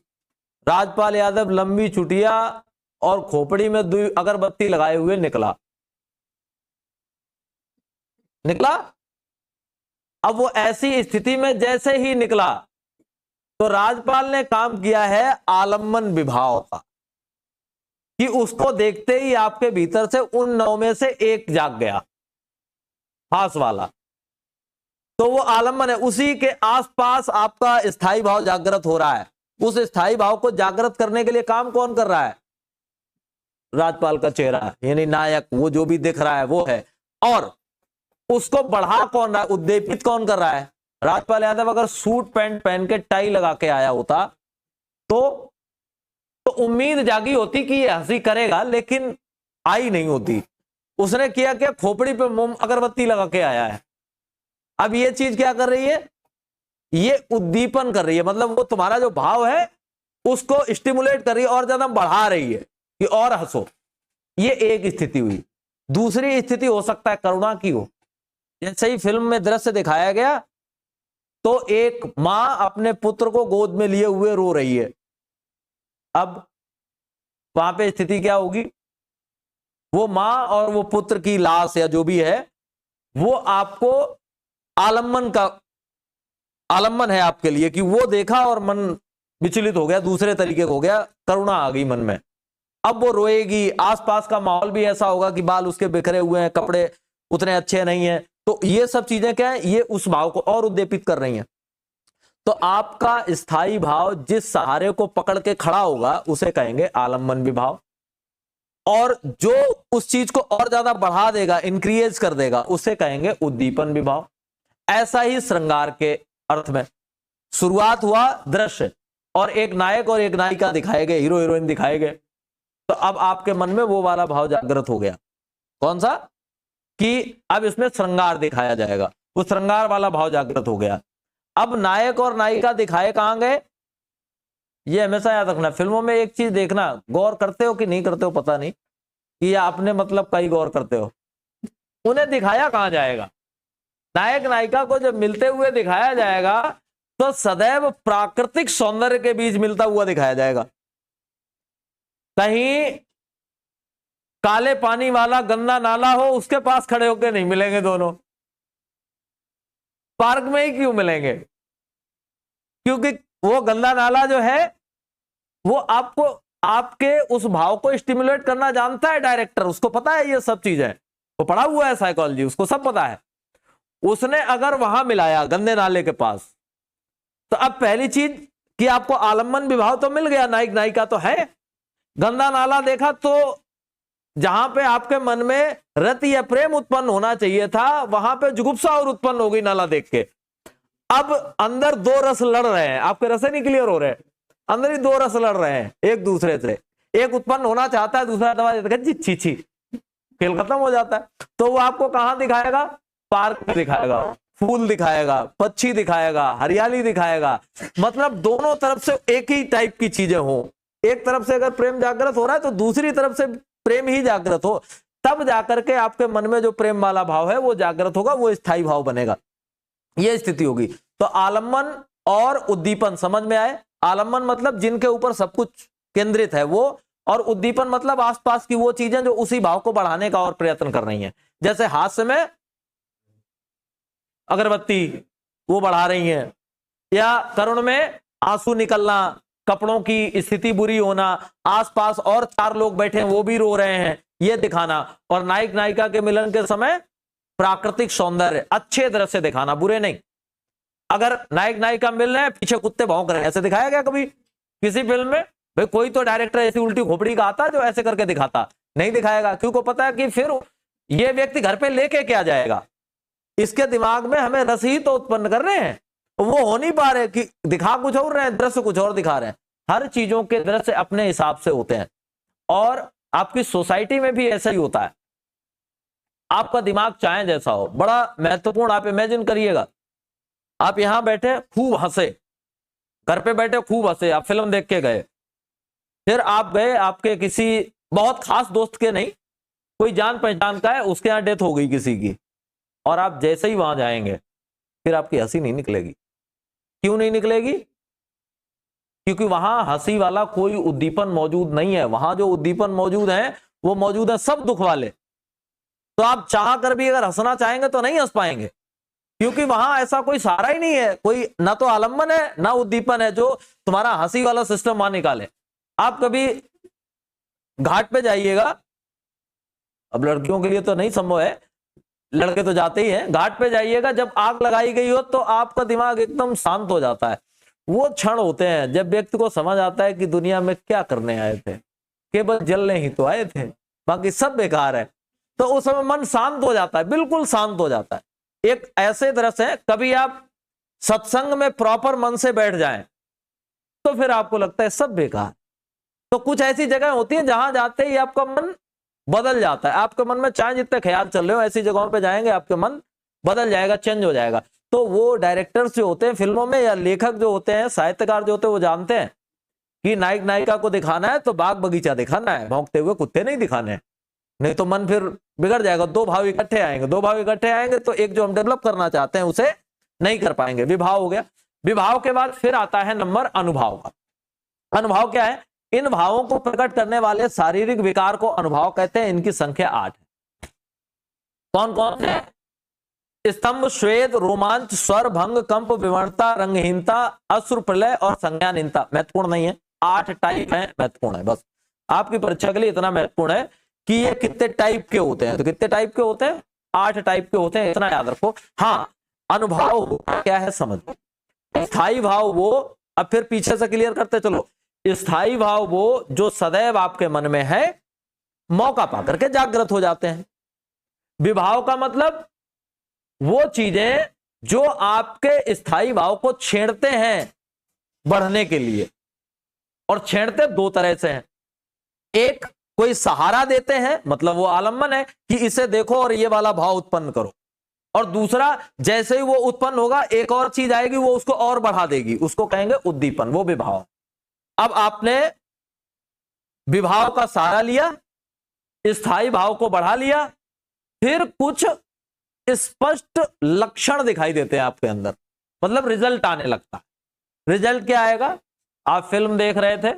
राजपाल यादव लंबी चुटिया और खोपड़ी में 2 अगरबत्ती लगाए हुए निकला। अब वो ऐसी स्थिति में जैसे ही निकला, तो राजपाल ने काम किया है आलम्बन विभाव का, कि उसको देखते ही आपके भीतर से उन 9 में से एक जाग गया, पास वाला, तो वो आलम्बन है। उसी के आसपास आपका स्थायी भाव जागृत हो रहा है। उस स्थायी भाव को जागृत करने के लिए काम कौन कर रहा है, राजपाल का चेहरा, यानी नायक, वो जो भी दिख रहा है वो है। और उसको बढ़ा कौन रहा है, उद्दीपित कौन कर रहा है, राजपाल यादव। अगर सूट पैंट पहन के टाई लगा के आया होता तो उम्मीद जागी होती कि ये हंसी करेगा, लेकिन आई नहीं होती। उसने किया क्या, खोपड़ी पे मोम अगरबत्ती लगा के आया है। अब ये चीज क्या कर रही है, ये उद्दीपन कर रही है, मतलब वो तुम्हारा जो भाव है उसको स्टिमुलेट कर रही है और ज्यादा बढ़ा रही है कि और हंसो। ये एक स्थिति हुई। दूसरी स्थिति हो सकता है करुणा की हो। जैसे ही फिल्म में दृश्य दिखाया गया, तो एक मां अपने पुत्र को गोद में लिए हुए रो रही है। अब वहां पे स्थिति क्या होगी, वो मां और वो पुत्र की लाश या जो भी है वो आपको आलम्बन है आपके लिए, कि वो देखा और मन विचलित हो गया, दूसरे तरीके का हो गया, करुणा आ गई मन में। अब वो रोएगी, आसपास का माहौल भी ऐसा होगा कि बाल उसके बिखरे हुए हैं, कपड़े उतने अच्छे नहीं हैं, तो ये सब चीजें क्या है, ये उस भाव को और उद्दीपित कर रही हैं। तो आपका स्थायी भाव जिस सहारे को पकड़ के खड़ा होगा उसे कहेंगे आलम्बन विभाव, और जो उस चीज को और ज्यादा बढ़ा देगा, इंक्रीज कर देगा, उसे कहेंगे उद्दीपन विभाव। ऐसा ही श्रृंगार के अर्थ में शुरुआत हुआ दृश्य, और एक नायक और एक नायिका दिखाए गए, हीरो हीरोइन दिखाए गए, तो अब आपके मन में वो वाला भाव जागृत हो गया। कौन सा, कि अब इसमें श्रृंगार दिखाया जाएगा, वो श्रृंगार वाला भाव जागृत हो गया। अब नायक और नायिका दिखाए कहां गए, ये हमेशा याद रखना। फिल्मों में एक चीज देखना, गौर करते हो कि नहीं करते हो पता नहीं, कि आपने मतलब कई गौर करते हो, उन्हें दिखाया कहां जाएगा, नायक नायिका को जब मिलते हुए दिखाया जाएगा तो सदैव प्राकृतिक सौंदर्य के बीच मिलता हुआ दिखाया जाएगा। कहीं काले पानी वाला गंदा नाला हो, उसके पास खड़े होकर नहीं मिलेंगे दोनों, पार्क में ही क्यों मिलेंगे, क्योंकि वो गंदा नाला जो है वो आपको, आपके उस भाव को स्टिमुलेट करना जानता है डायरेक्टर, उसको पता है ये सब चीजें, वो पढ़ा हुआ है साइकोलॉजी, उसको सब पता है। उसने अगर वहां मिलाया गंदे नाले के पास, तो अब पहली चीज कि आपको आलम्बन विभाव तो मिल गया, नायक नायिका तो है। गंदा नाला देखा तो जहां पे आपके मन में रति या प्रेम उत्पन्न होना चाहिए था, वहां पे जुगुप्सा और उत्पन्न हो गई नाला देख के। अब अंदर 2 रस लड़ रहे हैं, आपके रस नहीं क्लियर हो रहे, अंदर ही 2 रस लड़ रहे हैं एक दूसरे से। एक उत्पन्न होना चाहता है, दूसरा दबा देता है, छी छी, खेल खत्म हो जाता है। तो वो आपको कहां दिखाएगा, पार्क में दिखाएगा, फूल दिखाएगा, पक्षी दिखाएगा, हरियाली दिखाएगा, मतलब दोनों तरफ से एक ही टाइप की चीजें हो, एक तरफ से अगर प्रेम जागृत हो रहा है तो दूसरी तरफ से प्रेम ही जागृत हो, तब जाकर के आपके मन में जो प्रेम वाला भाव है वो जागृत होगा, वो स्थायी भाव बनेगा, ये स्थिति होगी। तो आलम्बन और उद्दीपन समझ में आए। आलम्बन मतलब जिनके ऊपर सब कुछ केंद्रित है वो, और उद्दीपन मतलब आसपास की वो चीजें जो उसी भाव को बढ़ाने का और प्रयत्न कर रही हैं। जैसे हास्य में अगरबत्ती वो बढ़ा रही हैं, या करुण में आंसू निकलना, कपड़ों की स्थिति बुरी होना, आसपास और 4 लोग बैठे हैं वो भी रो रहे हैं, ये दिखाना। और नायक नायिका के मिलन के समय प्राकृतिक सौंदर्य अच्छे दृश्य दिखाना, बुरे नहीं। अगर नायक नायिका मिल रहे हैं, पीछे कुत्ते भौंक रहे हैं, ऐसे दिखाया गया कभी किसी फिल्म में? भाई कोई तो डायरेक्टर ऐसी उल्टी खोपड़ी का आता जो ऐसे करके दिखाता? नहीं दिखाएगा, क्योंकि पता है कि फिर ये व्यक्ति घर पे लेके क्या जाएगा, इसके दिमाग में हमें रस ही तो उत्पन्न कर रहे हैं, वो हो नहीं पा रहे कि दिखा कुछ और रहे हैं, दृश्य कुछ और दिखा रहे हैं। हर चीजों के दृश्य अपने हिसाब से होते हैं, और आपकी सोसाइटी में भी ऐसा ही होता है। आपका दिमाग चाहे जैसा हो, बड़ा महत्वपूर्ण आप इमेजिन करिएगा, आप यहां बैठे खूब हंसे, घर पे बैठे खूब हंसे, आप फिल्म देख के गए, फिर आप गए आपके किसी बहुत खास दोस्त के नहीं, कोई जान पहचान का है, उसके यहां डेथ हो गई किसी की, और आप जैसे ही वहां जाएंगे फिर आपकी हंसी नहीं निकलेगी। क्यों नहीं निकलेगी? क्योंकि वहां हंसी वाला कोई उद्दीपन मौजूद नहीं है। वहां जो उद्दीपन मौजूद है वो मौजूद है सब दुख वाले। तो आप चाह कर भी अगर हंसना चाहेंगे तो नहीं हंस पाएंगे, क्योंकि वहां ऐसा कोई सहारा ही नहीं है, कोई ना तो आलम्बन है ना उद्दीपन है जो तुम्हारा हंसी वाला सिस्टम वहां निकाले। आप कभी घाट पे जाइएगा, अब लड़कियों के लिए तो नहीं संभव है, लड़के तो जाते ही हैं, घाट पे जाइएगा, जब आग लगाई गई हो तो आपका दिमाग एकदम शांत हो जाता है। वो क्षण होते हैं जब व्यक्ति को समझ आता है कि दुनिया में क्या करने आए थे, केवल जलने ही तो आए थे, बाकी सब बेकार है। तो उस समय मन शांत हो जाता है, बिल्कुल शांत हो जाता है। एक ऐसे दृश्य है, कभी आप सत्संग में प्रॉपर मन से बैठ जाएं तो फिर आपको लगता है सब बेकार। तो कुछ ऐसी जगह होती है जहां जाते ही आपका मन बदल जाता है, आपके मन में चाहे जितने ख्याल चल रहे हो, ऐसी जगहों पे जाएंगे आपके मन बदल जाएगा, चेंज हो जाएगा। तो वो डायरेक्टर्स जो होते हैं फिल्मों में, या लेखक जो होते हैं, साहित्यकार जो होते हैं, वो जानते हैं कि नायक नायिका को दिखाना है तो बाग बगीचा दिखाना है, भौंकते हुए कुत्ते नहीं दिखाने, नहीं तो मन फिर बिगड़ जाएगा। 2 भाव इकट्ठे आएंगे, 2 भाव इकट्ठे आएंगे तो एक जो हम डेवलप करना चाहते हैं उसे नहीं कर पाएंगे। विभाव हो गया। विभाव के बाद फिर आता है नंबर अनुभाव का। अनुभाव क्या है? इन भावों को प्रकट करने वाले शारीरिक विकार को अनुभाव कहते हैं। इनकी संख्या 8 है। कौन कौन है? स्तंभ, श्वेत, रोमांच, स्वर भंग, कंप, विवरणता, रंगहीनता, अश्रु प्रलय और संज्ञानहीनता। महत्वपूर्ण नहीं है, 8 टाइप है, महत्वपूर्ण है। बस आपकी परीक्षा के लिए इतना महत्वपूर्ण है कि ये कितने टाइप के होते हैं। तो कितने टाइप के होते हैं? 8 टाइप के होते हैं, इतना याद रखो। हाँ, अनुभाव क्या है समझ। स्थायी भाव वो, अब फिर पीछे से क्लियर करते चलो। स्थायी भाव वो जो सदैव आपके मन में है, मौका पाकर के जागृत हो जाते हैं। विभाव का मतलब वो चीजें जो आपके स्थायी भाव को छेड़ते हैं बढ़ने के लिए, और छेड़ते 2 तरह से हैं। एक, कोई सहारा देते हैं, मतलब वो आलम्बन है कि इसे देखो और ये वाला भाव उत्पन्न करो। और दूसरा, जैसे ही वो उत्पन्न होगा एक और चीज आएगी वो उसको और बढ़ा देगी, उसको कहेंगे उद्दीपन, वो विभाव। अब आपने विभाव का सहारा लिया, स्थायी भाव को बढ़ा लिया, फिर कुछ स्पष्ट लक्षण दिखाई देते हैं आपके अंदर, मतलब रिजल्ट आने लगता है। रिजल्ट क्या आएगा? आप फिल्म देख रहे थे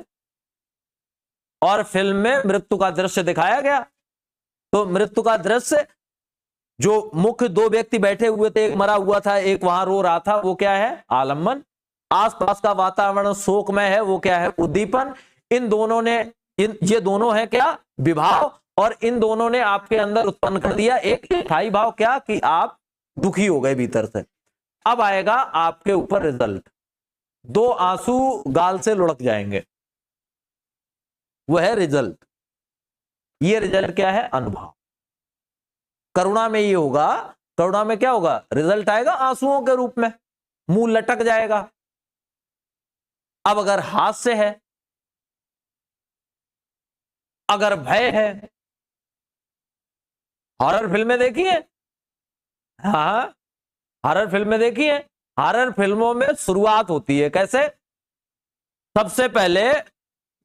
और फिल्म में मृत्यु का दृश्य दिखाया गया, तो मृत्यु का दृश्य, जो मुख्य 2 व्यक्ति बैठे हुए थे, एक मरा हुआ था, एक वहां रो रहा था, वो क्या है? आलम्बन। आसपास का वातावरण शोकमय है, वो क्या है? उद्दीपन। इन दोनों ने, ये दोनों है क्या? विभाव। और इन दोनों ने आपके अंदर उत्पन्न कर दिया एक स्थायी भाव, क्या कि आप दुखी हो गए भीतर से। अब आएगा आपके ऊपर रिजल्ट, 2 आंसू गाल से लुढ़क जाएंगे, वो है रिजल्ट। ये रिजल्ट क्या है? अनुभव। करुणा में ये होगा, करुणा में क्या होगा? रिजल्ट आएगा आंसुओं के रूप में, मुंह लटक जाएगा। अब अगर हास्य है, अगर भय है, हॉरर फिल्में देखी है? हाँ, हॉरर फिल्में देखी है। हॉरर फिल्मों में शुरुआत होती है कैसे? सबसे पहले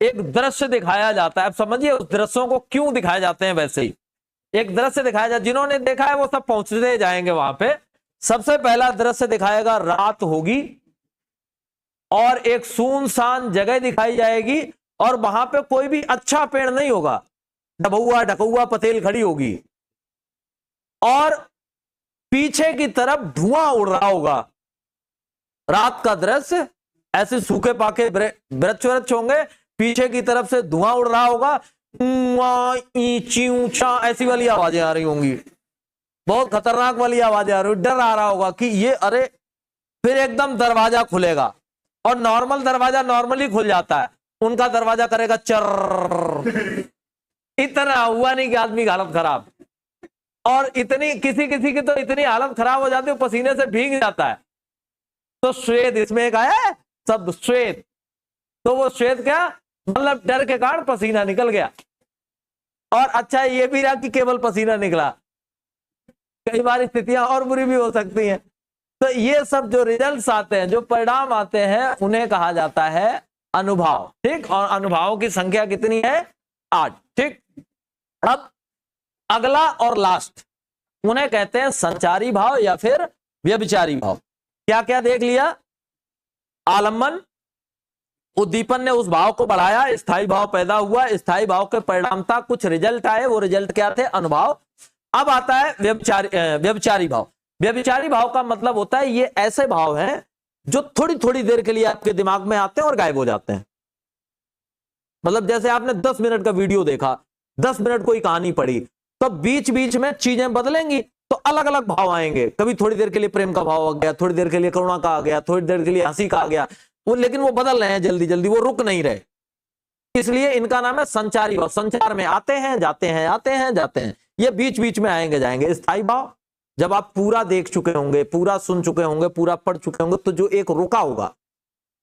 एक दृश्य दिखाया जाता है। अब समझिए उस दृश्यों को क्यों दिखाए जाते हैं। वैसे ही एक दृश्य दिखाया जाता है, जिन्होंने देखा है वो सब पहुंचते जाएंगे वहां पे। सबसे पहला दृश्य दिखाएगा, रात होगी और एक सुनसान जगह दिखाई जाएगी और वहां पे कोई भी अच्छा पेड़ नहीं होगा, डबुआ ढकौआ पतेल खड़ी होगी और पीछे की तरफ धुआं उड़ रहा होगा। रात का दृश्य, ऐसे सूखे पाके वृक्ष वृक्ष होंगे, पीछे की तरफ से धुआं उड़ रहा होगा, ऊंचा ऐसी वाली आवाजें आ रही होंगी, बहुत खतरनाक वाली आवाजें आ रही, डर आ रहा होगा कि ये अरे। फिर एकदम दरवाजा खुलेगा और नॉर्मल दरवाजा नॉर्मली खुल जाता है, उनका दरवाजा करेगा चर। इतना हुआ नहीं कि आदमी की हालत खराब, और इतनी किसी किसी की तो इतनी हालत खराब हो जाती है पसीने से भीग जाता है। तो श्वेत, इसमें एक आया है शब्द श्वेत, तो वो श्वेत क्या मतलब डर के कारण पसीना निकल गया। और अच्छा ये भी रहा कि केवल पसीना निकला, कई बार स्थितियां और बुरी भी हो सकती हैं। तो ये सब जो रिजल्ट्स आते हैं, जो परिणाम आते हैं, उन्हें कहा जाता है अनुभव। ठीक, और अनुभवों की संख्या कितनी है? 8। ठीक, अब अगला और लास्ट, उन्हें कहते हैं संचारी भाव या फिर व्यभिचारी भाव। क्या क्या देख लिया? आलम्बन, उद्दीपन ने उस भाव को बढ़ाया, स्थायी भाव पैदा हुआ, स्थायी भाव के परिणामता कुछ रिजल्ट आए, वो रिजल्ट क्या थे? अनुभव। अब आता है व्यभिचारी भाव। व्यभिचारी भाव का मतलब होता है ये ऐसे भाव हैं जो थोड़ी थोड़ी देर के लिए आपके दिमाग में आते हैं और गायब हो जाते हैं। मतलब जैसे आपने 10 मिनट का वीडियो देखा, 10 मिनट कोई कहानी पढ़ी, तो बीच बीच में चीजें बदलेंगी तो अलग अलग भाव आएंगे। कभी थोड़ी देर के लिए प्रेम का भाव आ गया, थोड़ी देर के लिए करुणा का आ गया, थोड़ी देर के लिए हंसी का आ गया, वो लेकिन वो बदल रहे हैं जल्दी जल्दी, वो रुक नहीं रहे। इसलिए इनका नाम है संचारी भाव। संचार में आते हैं जाते हैं, आते हैं जाते हैं, ये बीच बीच में आएंगे जाएंगे। स्थायी भाव, जब आप पूरा देख चुके होंगे, पूरा सुन चुके होंगे, पूरा पढ़ चुके होंगे, तो जो एक रुका होगा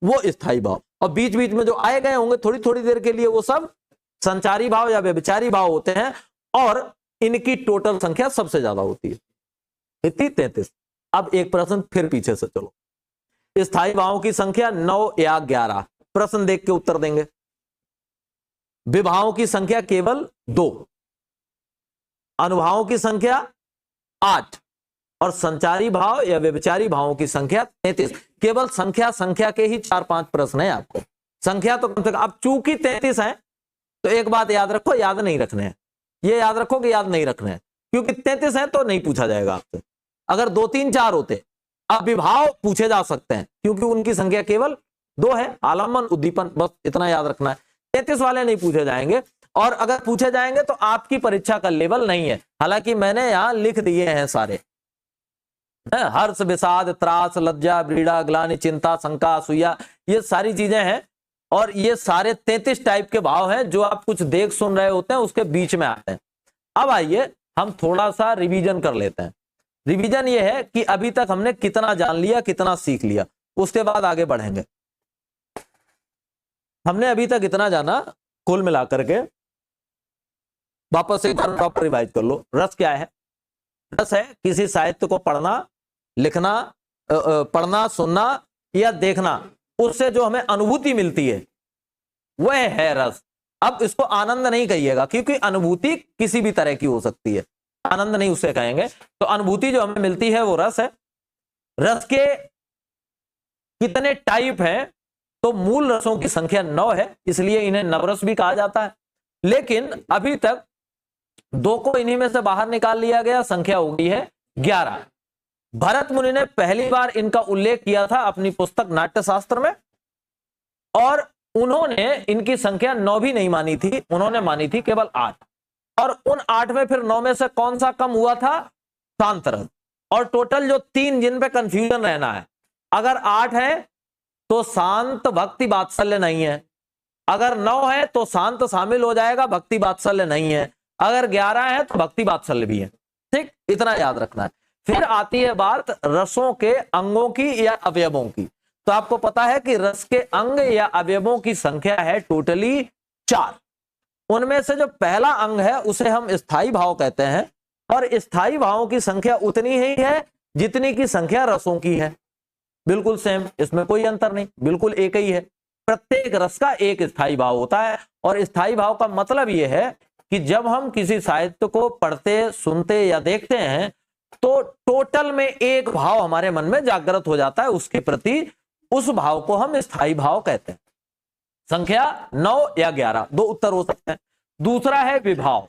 वो स्थायी भाव। और बीच बीच में जो आए गए होंगे थोड़ी थोड़ी देर के लिए, वो सब संचारी भाव या व्यभिचारी भाव होते हैं। और इनकी टोटल संख्या सबसे ज्यादा होती है, इतनी 33। अब एक प्रश्न फिर पीछे से चलो, स्थायी भावों की संख्या 9 या 11, प्रश्न देख के उत्तर देंगे। विभावों की संख्या केवल 2, अनुभावों की संख्या 8 और संचारी भाव या व्यभिचारी भावों की संख्या 33। केवल संख्या के ही 4-5 प्रश्न है आपको, संख्या तो कम से कम। अब चूंकि 33 है तो एक बात याद रखो, याद नहीं रखने हैं, ये याद रखो कि याद नहीं रखने हैं, क्योंकि 33 है तो नहीं पूछा जाएगा आपसे। अगर 2, 3, 4 होते, अब विभाव पूछे जा सकते हैं क्योंकि उनकी संख्या केवल 2 है, आलम्बन उद्दीपन, बस इतना याद रखना है। 33 वाले नहीं पूछे जाएंगे, और अगर पूछे जाएंगे तो आपकी परीक्षा का लेवल नहीं है। हालांकि मैंने यहां लिख दिए हैं सारे, हर्ष, विषाद, त्रास, लज्जा, व्रीड़ा, ग्लानि, चिंता, शंका, असूया, ये सारी चीजें हैं। और ये सारे 33 टाइप के भाव हैं जो आप कुछ देख सुन रहे होते हैं, उसके बीच में आते हैं। अब आइए हम थोड़ा सा रिवीजन कर लेते हैं। रिवीजन ये है कि अभी तक हमने कितना जान लिया, कितना सीख लिया, उसके बाद आगे बढ़ेंगे। हमने अभी तक इतना जाना, कुल मिलाकर के वापस एक बार प्रॉपर रिवाइज कर लो। रस क्या है? रस है किसी साहित्य को पढ़ना, लिखना, पढ़ना, सुनना या देखना, उससे जो हमें अनुभूति मिलती है वह है रस। अब इसको आनंद नहीं कहिएगा, क्योंकि अनुभूति किसी भी तरह की हो सकती है, आनंद नहीं उसे कहेंगे। तो अनुभूति जो हमें मिलती है वो रस है। रस के कितने टाइप हैं? तो मूल रसों की संख्या 9 है, इसलिए इन्हें नवरस भी कहा जाता है। लेकिन अभी तक 2 को इन्हीं में से बाहर निकाल लिया गया, संख्या हो गई है 11। भरत मुनि ने पहली बार इनका उल्लेख किया था अपनी पुस्तक नाट्यशास्त्र में, और उन्होंने इनकी संख्या 9 भी नहीं मानी थी, उन्होंने मानी थी केवल 8। और उन 8 में फिर 9 में से कौन सा कम हुआ था? शांत रस। और टोटल जो 3 जिन पे कंफ्यूजन रहना है, अगर 8 है तो शांत भक्ति वात्सल्य नहीं है, अगर 9 है तो शांत शामिल हो जाएगा, भक्ति वात्सल्य नहीं है, अगर 11 है तो भक्ति वात्सल्य भी है। ठीक, इतना याद रखना है। फिर आती है बात रसों के अंगों की या अवयवों की। तो आपको पता है कि रस के अंग या अवयवों की संख्या है टोटली 4। उनमें से जो पहला अंग है उसे हम स्थायी भाव कहते हैं, और स्थायी भावों की संख्या उतनी ही है जितनी की संख्या रसों की है। बिल्कुल सेम, इसमें कोई अंतर नहीं, बिल्कुल एक ही है। प्रत्येक रस का एक स्थायी भाव होता है। और स्थायी भाव का मतलब यह है कि जब हम किसी साहित्य को पढ़ते, सुनते या देखते हैं तो टोटल में एक भाव हमारे मन में जागृत हो जाता है उसके प्रति, उस भाव को हम स्थायी भाव कहते हैं। संख्या 9 या 11 दो उत्तर हो सकते हैं। दूसरा है विभाव।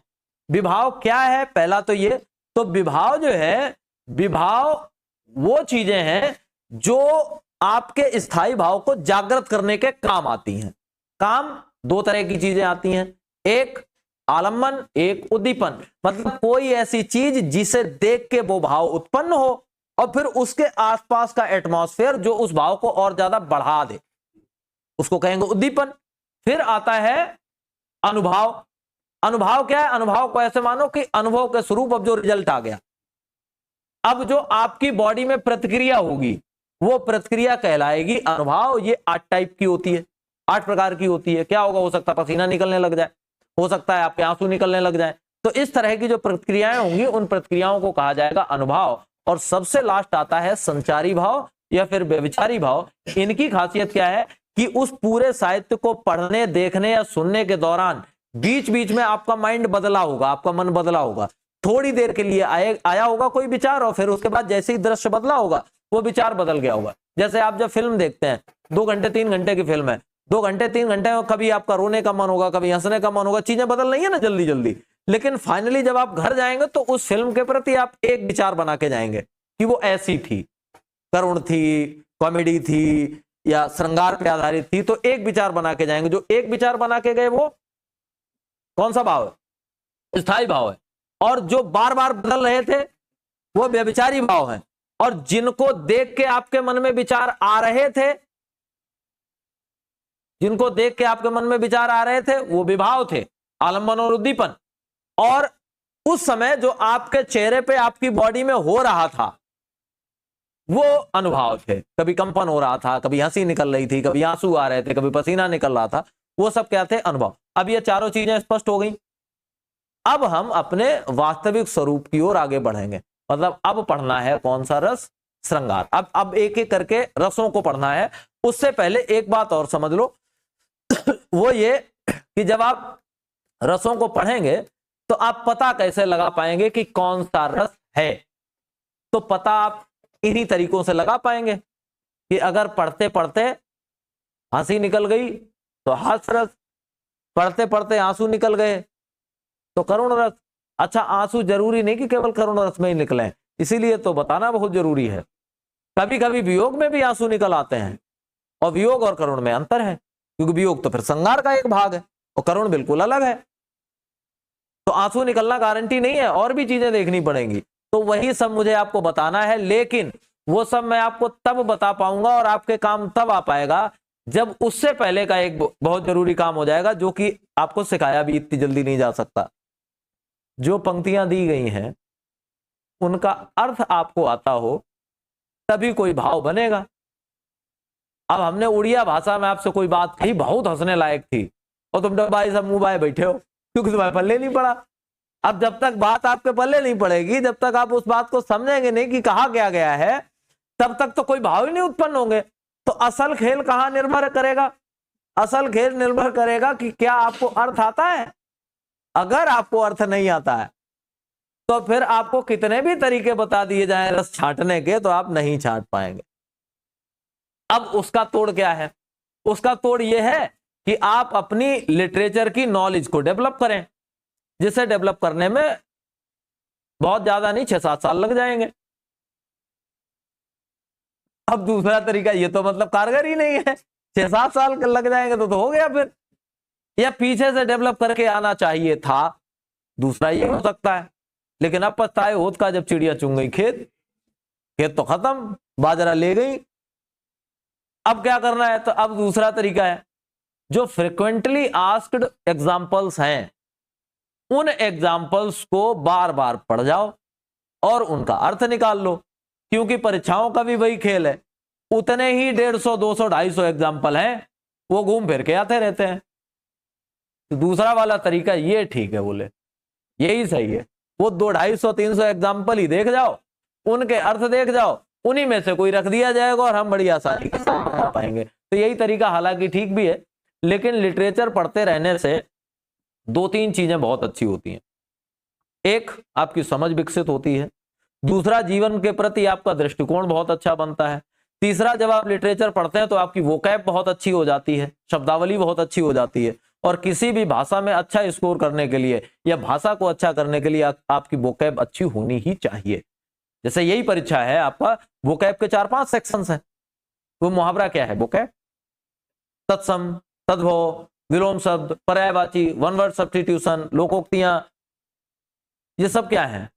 विभाव क्या है? पहला तो ये, तो विभाव जो है, विभाव वो चीजें हैं जो आपके स्थायी भाव को जागृत करने के काम आती हैं। काम दो तरह की चीजें आती हैं, एक आलम्बन, एक उद्दीपन। मतलब कोई ऐसी चीज जिसे देख के वो भाव उत्पन्न हो और फिर उसके आसपास का एटमॉस्फेयर जो उस भाव को और ज्यादा बढ़ा दे, उसको कहेंगे उद्दीपन। फिर आता है अनुभव। अनुभव क्या है? अनुभव को ऐसे मानो कि अनुभव के स्वरूप अब जो रिजल्ट आ गया, अब जो आपकी बॉडी में प्रतिक्रिया होगी वो प्रतिक्रिया कहलाएगी अनुभव। ये 8 टाइप की होती है, 8 प्रकार की होती है। क्या होगा? हो सकता है पसीना निकलने लग जाए, हो सकता है आपके आंसू निकलने लग जाए। तो इस तरह की जो प्रतिक्रियाएं होंगी उन प्रतिक्रियाओं को कहा जाएगा अनुभव। और सबसे लास्ट आता है संचारी भाव या फिर व्यभिचारी भाव। इनकी खासियत क्या है कि उस पूरे साहित्य को पढ़ने, देखने या सुनने के दौरान बीच बीच में आपका माइंड बदला होगा, आपका मन बदला होगा। थोड़ी देर के लिए आया होगा कोई विचार और फिर उसके बाद जैसे ही दृश्य बदला होगा वो विचार बदल गया होगा। जैसे आप जब फिल्म देखते हैं, 2 घंटे 3 घंटे की फिल्म है, 2 घंटे 3 घंटे में कभी आपका रोने का मन होगा, कभी हंसने का मन होगा, चीजें बदल रही है ना जल्दी जल्दी। लेकिन फाइनली जब आप घर जाएंगे तो उस फिल्म के प्रति आप एक विचार बना के जाएंगे कि वो ऐसी थी, करुण थी, कॉमेडी थी या श्रृंगार पे आधारित थी। तो एक विचार बना के जाएंगे। जो एक विचार बना के गए वो कौन सा भाव है? स्थायी भाव है। और जो बार बार बदल रहे थे वो व्यभिचारी भाव है। और जिनको देख के आपके मन में विचार आ रहे थे, जिनको देख के आपके मन में विचार आ रहे थे वो विभाव थे, आलंबन और उद्दीपन। और उस समय जो आपके चेहरे पे, आपकी बॉडी में हो रहा था वो अनुभव थे। कभी कंपन हो रहा था, कभी हंसी निकल रही थी, कभी आंसू आ रहे थे, कभी पसीना निकल रहा था, वो सब क्या थे? अनुभव। अब ये चारों चीजें स्पष्ट हो गई। अब हम अपने वास्तविक स्वरूप की ओर आगे बढ़ेंगे। मतलब अब पढ़ना है कौन सा रस? श्रृंगार। अब एक एक करके रसों को पढ़ना है। उससे पहले एक बात और समझ लो वो ये कि जब आप रसों को पढ़ेंगे तो आप पता कैसे लगा पाएंगे कि कौन सा रस है? तो पता आप इन्हीं तरीकों से लगा पाएंगे कि अगर पढ़ते पढ़ते हंसी निकल गई तो हास्य रस, पढ़ते पढ़ते आंसू निकल गए तो करुण रस। अच्छा, आंसू जरूरी नहीं कि केवल करुण रस में ही निकले, इसीलिए तो बताना बहुत जरूरी है। कभी कभी वियोग में भी आंसू निकल आते हैं और वियोग और करुण में अंतर है, क्योंकि वियोग तो फिर श्रृंगार का एक भाग है और करुण बिल्कुल अलग है। तो आंसू निकलना गारंटी नहीं है, और भी चीजें देखनी पड़ेंगी। तो वही सब मुझे आपको बताना है, लेकिन वो सब मैं आपको तब बता पाऊंगा और आपके काम तब आ पाएगा जब उससे पहले का एक बहुत जरूरी काम हो जाएगा, जो कि आपको सिखाया भी इतनी जल्दी नहीं जा सकता। जो पंक्तियां दी गई हैं उनका अर्थ आपको आता हो तभी कोई भाव बनेगा। अब हमने उड़िया भाषा में आपसे कोई बात कही, बहुत हंसने लायक थी, और तुम तो भाई सब मुंह बाय बैठे हो क्योंकि तुम्हारे पल्ले नहीं पड़ा। अब जब तक बात आपके पल्ले नहीं पड़ेगी, जब तक आप उस बात को समझेंगे नहीं कि कहा क्या गया है, तब तक तो कोई भाव ही नहीं उत्पन्न होंगे। तो असल खेल कहां निर्भर करेगा? असल खेल निर्भर करेगा कि क्या आपको अर्थ आता है। अगर आपको अर्थ नहीं आता है तो फिर आपको कितने भी तरीके बता दिए जाएं रस छांटने के, तो आप नहीं छांट पाएंगे। अब उसका तोड़ क्या है? उसका तोड़ यह है कि आप अपनी लिटरेचर की नॉलेज को डेवलप करें, जिसे डेवलप करने में बहुत ज्यादा नहीं 6-7 साल लग जाएंगे। अब दूसरा तरीका ये तो मतलब कारगर ही नहीं है, 6-7 साल लग जाएंगे तो हो गया फिर। या पीछे से डेवलप करके आना चाहिए था, दूसरा ये हो सकता है। लेकिन अब पछताए होत का जब चिड़िया चुन गई खेत, खेत तो खत्म, बाजरा ले गई। अब क्या करना है? तो अब दूसरा तरीका है, जो फ्रिक्वेंटली आस्क्ड एग्जाम्पल्स हैं उन एग्जाम्पल्स को बार बार पढ़ जाओ और उनका अर्थ निकाल लो, क्योंकि परीक्षाओं का भी वही खेल है। उतने ही 150, 200, 250 एग्जाम्पल हैं, वो घूम फिर के आते रहते हैं। तो दूसरा वाला तरीका ये ठीक है, बोले यही सही है। वो 200, 250, 300 एग्जाम्पल ही देख जाओ, उनके अर्थ देख जाओ, उन्हीं में से कोई रख दिया जाएगा और हम बड़ी आसानी के साथ बता पाएंगे। तो यही तरीका हालांकि ठीक भी है, लेकिन लिटरेचर पढ़ते रहने से दो तीन चीजें बहुत अच्छी होती हैं। एक, आपकी समझ विकसित होती है। दूसरा, जीवन के प्रति आपका दृष्टिकोण बहुत अच्छा बनता है। तीसरा, जब आप लिटरेचर पढ़ते हैं तो आपकी वोकैब बहुत अच्छी हो जाती है, शब्दावली बहुत अच्छी हो जाती है। और किसी भी भाषा में अच्छा स्कोर करने के लिए या भाषा को अच्छा करने के लिए आपकी वोकैब अच्छी होनी ही चाहिए। जैसे यही परीक्षा है आपका, वोकैब के 4-5 सेक्शंस हैं। वो मुहावरा क्या है? वोकैब, तत्सम, तद्भव, विलोम शब्द, पर्यायवाची, वन वर्ड सब्स्टिट्यूशन, लोकोक्तियां, ये सब क्या है?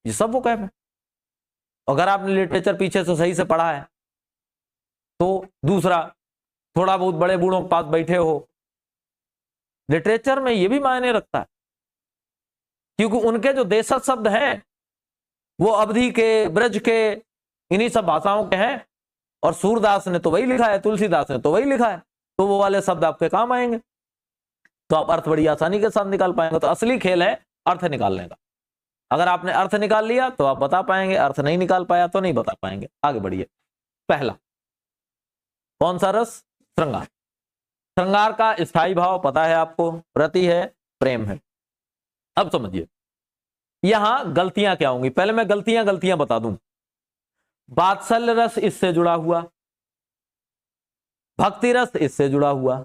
ये सब वोकैब है। अगर आपने लिटरेचर पीछे से सही से पढ़ा है तो। दूसरा, थोड़ा बहुत बड़े बूढ़ों के पास बैठे हो, लिटरेचर में ये भी मायने रखता है, क्योंकि उनके जो देशज शब्द हैं वो अवधि के, ब्रज के, इन्हीं सब भाषाओं के हैं। और सूरदास ने तो वही लिखा है, तुलसीदास ने तो वही लिखा है, तो वो वाले शब्द आपके काम आएंगे, तो आप अर्थ बड़ी आसानी के साथ निकाल पाएंगे। तो असली खेल है अर्थ निकालने का। अगर आपने अर्थ निकाल लिया तो आप बता पाएंगे, अर्थ नहीं निकाल पाया तो नहीं बता पाएंगे। आगे बढ़िए। पहला, कौन सा रस? श्रृंगार। श्रृंगार का स्थायी भाव पता है आपको, रति है, प्रेम है। अब समझिए यहां गलतियां क्या होंगी। पहले मैं गलतियां बता दूं। वात्सल्य रस इससे जुड़ा हुआ, भक्ति रस इससे जुड़ा हुआ,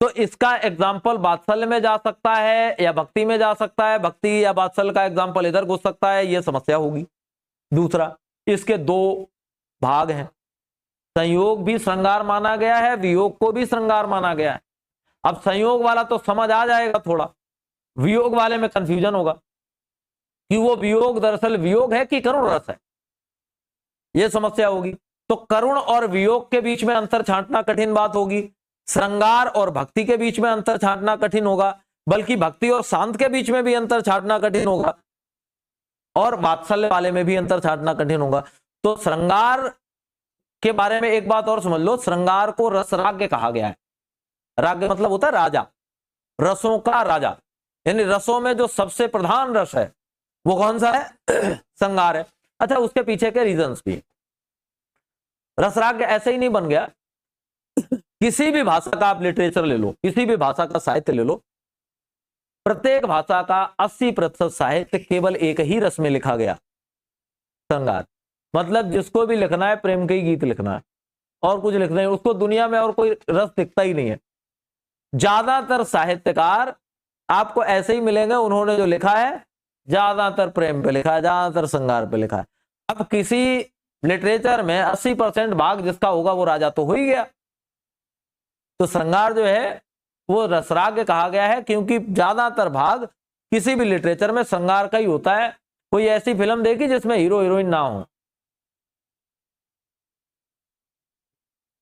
तो इसका एग्जाम्पल वात्सल्य में जा सकता है या भक्ति में जा सकता है, भक्ति या वात्सल्य का एग्जाम्पल इधर घुस सकता है, यह समस्या होगी। दूसरा, इसके दो भाग हैं। संयोग भी श्रृंगार माना गया है, वियोग को भी श्रृंगार माना गया है। अब संयोग वाला तो समझ आ जाएगा थोड़ा, वियोग वाले में कंफ्यूजन होगा कि वो वियोग दरअसल वियोग है कि करुण रस है, यह समस्या होगी। तो करुण और वियोग के बीच में अंतर छांटना कठिन बात होगी। श्रृंगार और भक्ति के बीच में अंतर छांटना कठिन होगा, बल्कि भक्ति और शांत के बीच में भी अंतर छांटना कठिन होगा, और वात्सल्य वाले में भी अंतर छांटना कठिन होगा। तो श्रृंगार के बारे में एक बात और समझ लो, श्रृंगार को रसराग्य कहा गया है। राग्य मतलब होता है राजा, रसों का राजा, यानी रसों में जो सबसे प्रधान रस है वो कौन सा है? श्रृंगार है। अच्छा, उसके पीछे के रीजंस भी। रसराग्य ऐसे ही नहीं बन गया। किसी भी भाषा का आप लिटरेचर ले लो, किसी भी भाषा का साहित्य ले लो, प्रत्येक भाषा का 80% साहित्य केवल एक ही रस में लिखा गया, श्रृंगार। मतलब जिसको भी लिखना है प्रेम के ही गीत लिखना है, और कुछ लिखना है, उसको दुनिया में और कोई रस दिखता ही नहीं है। ज्यादातर साहित्यकार आपको ऐसे ही मिलेंगे, उन्होंने जो लिखा है ज्यादातर प्रेम पे लिखा है, ज्यादातर श्रृंगार पे लिखा है। अब किसी लिटरेचर में 80% भाग जिसका होगा वो राजा तो हो ही गया। तो श्रृंगार जो है वो रसराग्य कहा गया है, क्योंकि ज्यादातर भाग किसी भी लिटरेचर में श्रृंगार का ही होता है। कोई ऐसी फिल्म देखी जिसमें हीरो हीरोइन ना हो?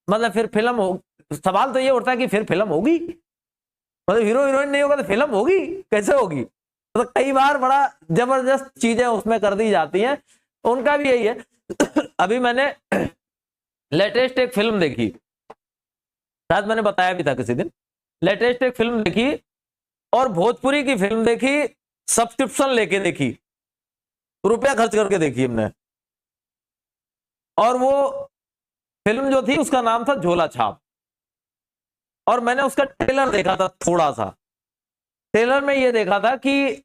मतलब फिर फिल्म हो, सवाल तो ये उठता है कि फिर फिल्म होगी? मतलब हीरो हीरोइन नहीं होगा तो फिल्म होगी कैसे होगी? तो कई बार बड़ा जबरदस्त चीजें उसमें कर दी जाती हैं, उनका भी यही है। अभी मैंने लेटेस्ट एक फिल्म देखी, शायद मैंने बताया भी था किसी दिन। लेटेस्ट एक फिल्म देखी और भोजपुरी की फिल्म देखी, सब्सक्रिप्शन लेके देखी, रुपया खर्च करके देखी हमने। और वो फिल्म जो थी उसका नाम था झोला छाप, और मैंने उसका ट्रेलर देखा था थोड़ा सा। ट्रेलर में ये देखा था कि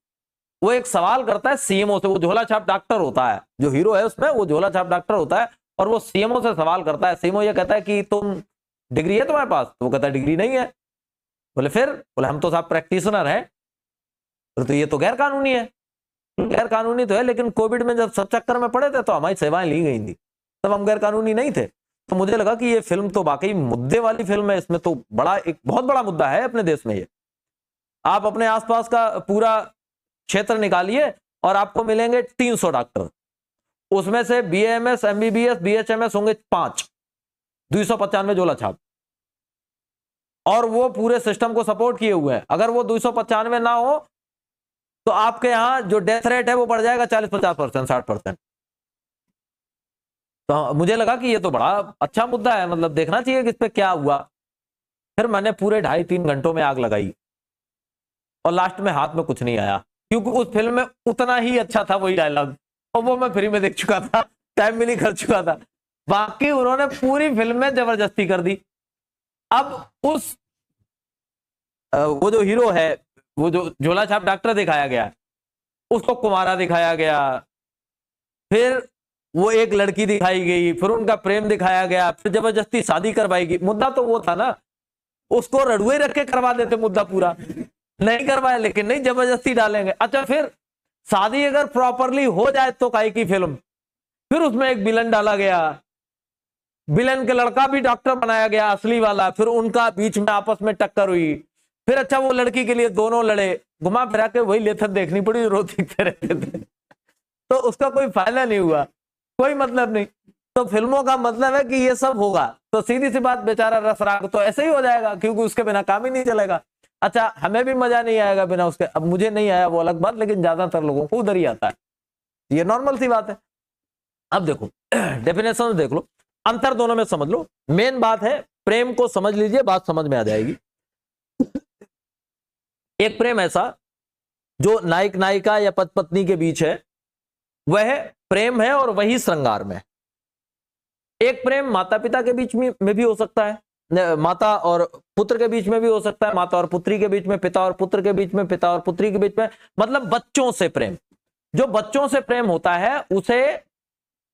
वो एक सवाल करता है सीएमओ से, वो झोला छाप डॉक्टर होता है, जो हीरो है उसमें वो झोला छाप डॉक्टर होता है, और वो सीएमओ से सवाल करता है। सीएमओ ये कहता है कि तुम डिग्री है तुम्हारे पास? तो वो कहता है डिग्री नहीं है। बोले फिर? बोले हम तो साहब प्रैक्टिशनर है। तो ये तो गैर कानूनी है। गैर कानूनी तो है, लेकिन कोविड में जब सब चक्कर में पड़े थे तो हमारी सेवाएं ली गई थी, तब हम गैर कानूनी नहीं थे। तो मुझे लगा कि ये फिल्म तो वाकई मुद्दे वाली फिल्म है, इसमें तो बड़ा एक बहुत बड़ा मुद्दा है अपने देश में। ये आप अपने आसपास का पूरा क्षेत्र निकालिए और आपको मिलेंगे 300 डॉक्टर, उसमें से बीएमएस, एमबीबीएस, बीएचएमएस होंगे 5, 295 झोला छाप, और वो पूरे सिस्टम को सपोर्ट किए हुए हैं। अगर वो 295 ना हो तो आपके यहां जो डेथ रेट है वो बढ़ जाएगा 40-50%, 60%। तो मुझे लगा कि ये तो बड़ा अच्छा मुद्दा है, मतलब देखना चाहिए कि इस पे क्या हुआ। फिर मैंने पूरे 2.5-3 घंटों में आग लगाई और लास्ट में हाथ में कुछ नहीं आया, क्योंकि उस फिल्म में उतना ही अच्छा था वही डायलॉग, और वो मैं फ्री में देख चुका था, टाइम भी नहीं कर चुका था, बाकी उन्होंने पूरी फिल्म में जबरदस्ती कर दी। अब उस वो जो हीरो है, वो जो झोला छाप डॉक्टर दिखाया गया, उसको कुमारा दिखाया गया, फिर वो एक लड़की दिखाई गई, फिर उनका प्रेम दिखाया गया, फिर जबरदस्ती शादी करवाई गई। मुद्दा तो वो था ना, उसको रड़ुए रख के करवा देते मुद्दा पूरा, नहीं करवाया, लेकिन नहीं जबरदस्ती डालेंगे। अच्छा, फिर शादी अगर प्रॉपरली हो जाए तो काहे की फिल्म, फिर उसमें एक विलन डाला गया, विलन के लड़का भी डॉक्टर बनाया गया असली वाला, फिर उनका बीच में आपस में टक्कर हुई, फिर अच्छा वो लड़की के लिए दोनों लड़े, घुमा फिरा के वही लेथन देखनी पड़ी, रोज दिखते रहते थे, तो उसका कोई फायदा नहीं हुआ, कोई मतलब नहीं। तो फिल्मों का मतलब है कि ये सब होगा, तो सीधी सी बात, बेचारा रस राग तो ऐसे ही हो जाएगा, क्योंकि उसके बिना काम ही नहीं चलेगा। अच्छा, हमें भी मजा नहीं आएगा बिना उसके, अब मुझे नहीं आया वो अलग बात, लेकिन ज्यादातर लोगों को उधर ही आता है, ये नॉर्मल सी बात है। अब देखो डेफिनेशन देख लो, अंतर दोनों में समझ लो। मेन बात है, प्रेम को समझ लीजिए, बात समझ में आ जाएगी। एक प्रेम ऐसा जो नायक नायिका या पति पत्नी के बीच है, वह प्रेम है और वही श्रृंगार में। एक प्रेम माता पिता के बीच में भी हो सकता है, माता और पुत्र के बीच में भी हो सकता है, माता और पुत्री के बीच में, पिता और पुत्र के बीच में, पिता और पुत्री के बीच में, मतलब बच्चों से प्रेम। जो बच्चों से प्रेम होता है उसे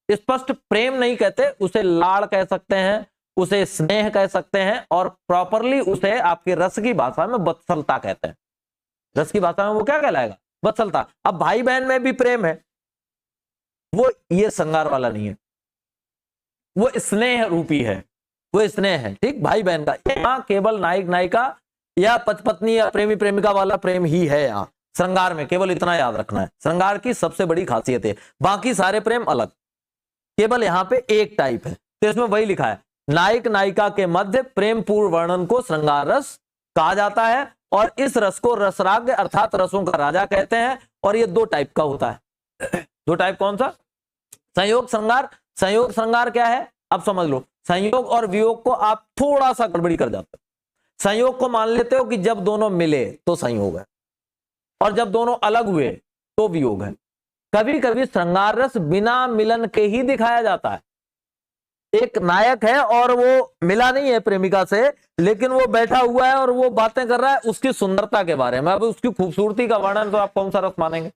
स्पष्ट प्रेम नहीं कहते, उसे लाड़ कह सकते हैं, उसे स्नेह कह सकते हैं, और प्रॉपरली उसे आपकी रस की भाषा में वत्सलता कहते हैं। रस की भाषा में वो क्या कहलाएगा? वत्सलता। अब भाई बहन में भी प्रेम है, वो ये श्रृंगार वाला नहीं है, वो स्नेह रूपी है, वो स्नेह है, ठीक, भाई बहन का। यहाँ केवल नायक नायिका या पति पत्नी या प्रेमी प्रेमिका वाला प्रेम ही है। यहाँ श्रृंगार में केवल इतना याद रखना है, श्रृंगार की सबसे बड़ी खासियत है, बाकी सारे प्रेम अलग, केवल यहाँ पे एक टाइप है। तो इसमें वही लिखा है, नायक नायिका के मध्य प्रेम पूर्ण वर्णन को श्रृंगार रस कहा जाता है, और इस रस को रसराग अर्थात रसों का राजा कहते हैं। और ये दो टाइप का होता है। दो टाइप कौन सा? संयोग श्रृंगार। संयोग श्रृंगार क्या है अब समझ लो। संयोग और वियोग को आप थोड़ा सा गड़बड़ी कर जाते हो। संयोग को मान लेते हो कि जब दोनों मिले तो संयोग है, और जब दोनों अलग हुए तो वियोग है। कभी कभी श्रृंगार रस बिना मिलन के ही दिखाया जाता है। एक नायक है और वो मिला नहीं है प्रेमिका से, लेकिन वो बैठा हुआ है और वो बातें कर रहा है उसकी सुंदरता के बारे में। अब उसकी खूबसूरती का वर्णन तो आप कौन सा रस मानेंगे?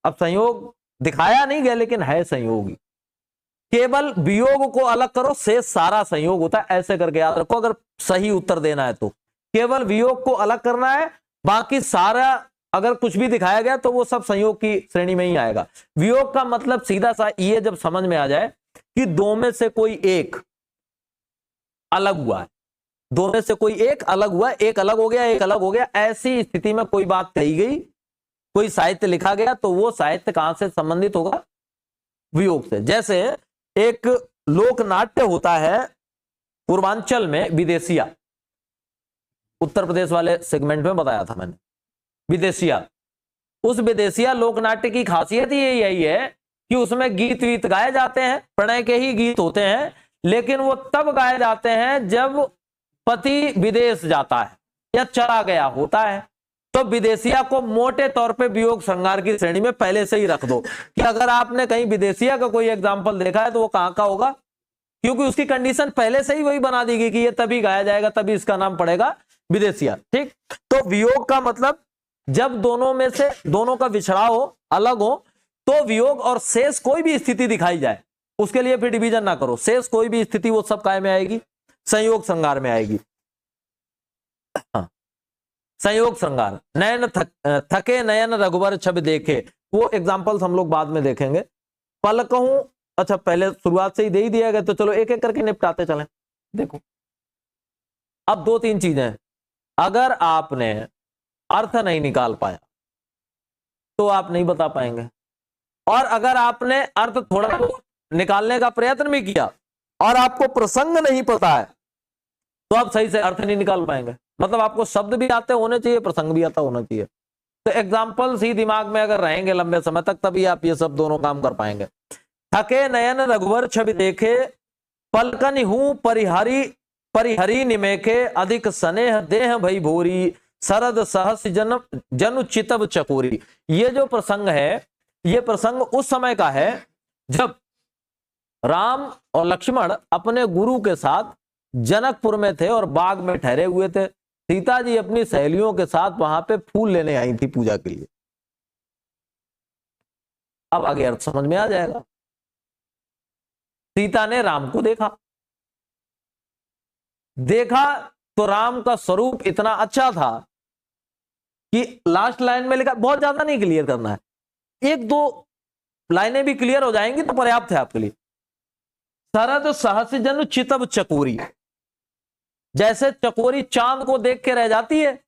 अब संयोग दिखाया नहीं गया लेकिन है संयोग ही। केवल वियोग को अलग करो, से सारा संयोग होता है, ऐसे करके याद रखो अगर सही उत्तर देना है तो। केवल वियोग को अलग करना है, बाकी सारा अगर कुछ भी दिखाया गया तो वो सब संयोग की श्रेणी में ही आएगा। वियोग का मतलब सीधा सा ये जब समझ में आ जाए कि दो में से कोई एक अलग हुआ है, दो में से कोई एक अलग हुआ, एक अलग हो गया, एक अलग हो गया, ऐसी स्थिति में कोई बात कही गई, कोई साहित्य लिखा गया, तो वो साहित्य कहां से संबंधित होगा? वियोग से। जैसे एक लोक नाट्य होता है पूर्वांचल में, विदेशिया, उत्तर प्रदेश वाले सेगमेंट में बताया था मैंने, विदेशिया। उस विदेशिया लोक नाट्य की खासियत ही यही है कि उसमें गीत वीत गाए जाते हैं, प्रणय के ही गीत होते हैं, लेकिन वो तब गाए जाते हैं जब पति विदेश जाता है या चला गया होता है। तो विदेशिया को मोटे तौर पे वियोग श्रृंगार की श्रेणी में पहले से ही रख दो कि अगर आपने कहीं विदेशिया का कोई एग्जाम्पल देखा है तो वो कहां का होगा, क्योंकि उसकी कंडीशन पहले से ही वही बना दी गई कि ये तभी गाया जाएगा, तभी इसका नाम पड़ेगा विदेशिया। ठीक, तो वियोग का मतलब जब दोनों में से दोनों का विछड़ा हो, अलग हो, तो वियोग। और शेष कोई भी स्थिति दिखाई जाए उसके लिए फिर डिवीजन ना करो, शेष कोई भी स्थिति वो सब काय में आएगी? संयोग श्रृंगार में आएगी। हाँ, संयोग श्रृंगार। नयन थके नयन रघुवर छवि देखे, वो एग्जांपल्स हम लोग बाद में देखेंगे। पलकहूं, अच्छा पहले शुरुआत से ही दे ही दिया गया, तो चलो एक एक करके निपटाते चलें। देखो अब दो तीन चीजें, अगर आपने अर्थ नहीं निकाल पाया तो आप नहीं बता पाएंगे, और अगर आपने अर्थ थोड़ा निकालने का प्रयत्न भी किया और आपको प्रसंग नहीं पता है तो आप सही से अर्थ नहीं निकाल पाएंगे। मतलब आपको शब्द भी आते होने चाहिए, प्रसंग भी आता होना चाहिए। तो एग्जाम्पल्स ही दिमाग में अगर रहेंगे लंबे समय तक, तभी आप ये सब दोनों काम कर पाएंगे। थके नयन रघुवर छवि देखे, पलकन हूं परिहरी निमेखे, अधिक स्नेह देह भई भोरी, शरद सहस जनु चितव चकोरी। ये जो प्रसंग है ये प्रसंग उस समय का है जब राम और लक्ष्मण अपने गुरु के साथ जनकपुर में थे और बाग में ठहरे हुए थे। सीता जी अपनी सहेलियों के साथ वहां पे फूल लेने आई थी पूजा के लिए। अब आगे अर्थ समझ में आ जाएगा। सीता ने राम को देखा तो राम का स्वरूप इतना अच्छा था कि लास्ट लाइन में लिखा, बहुत ज्यादा नहीं क्लियर करना है, एक दो लाइनें भी क्लियर हो जाएंगी तो पर्याप्त है आपके लिए। शरद सहस जन चितब चकोरी, जैसे चकोरी चांद को देख के रह जाती है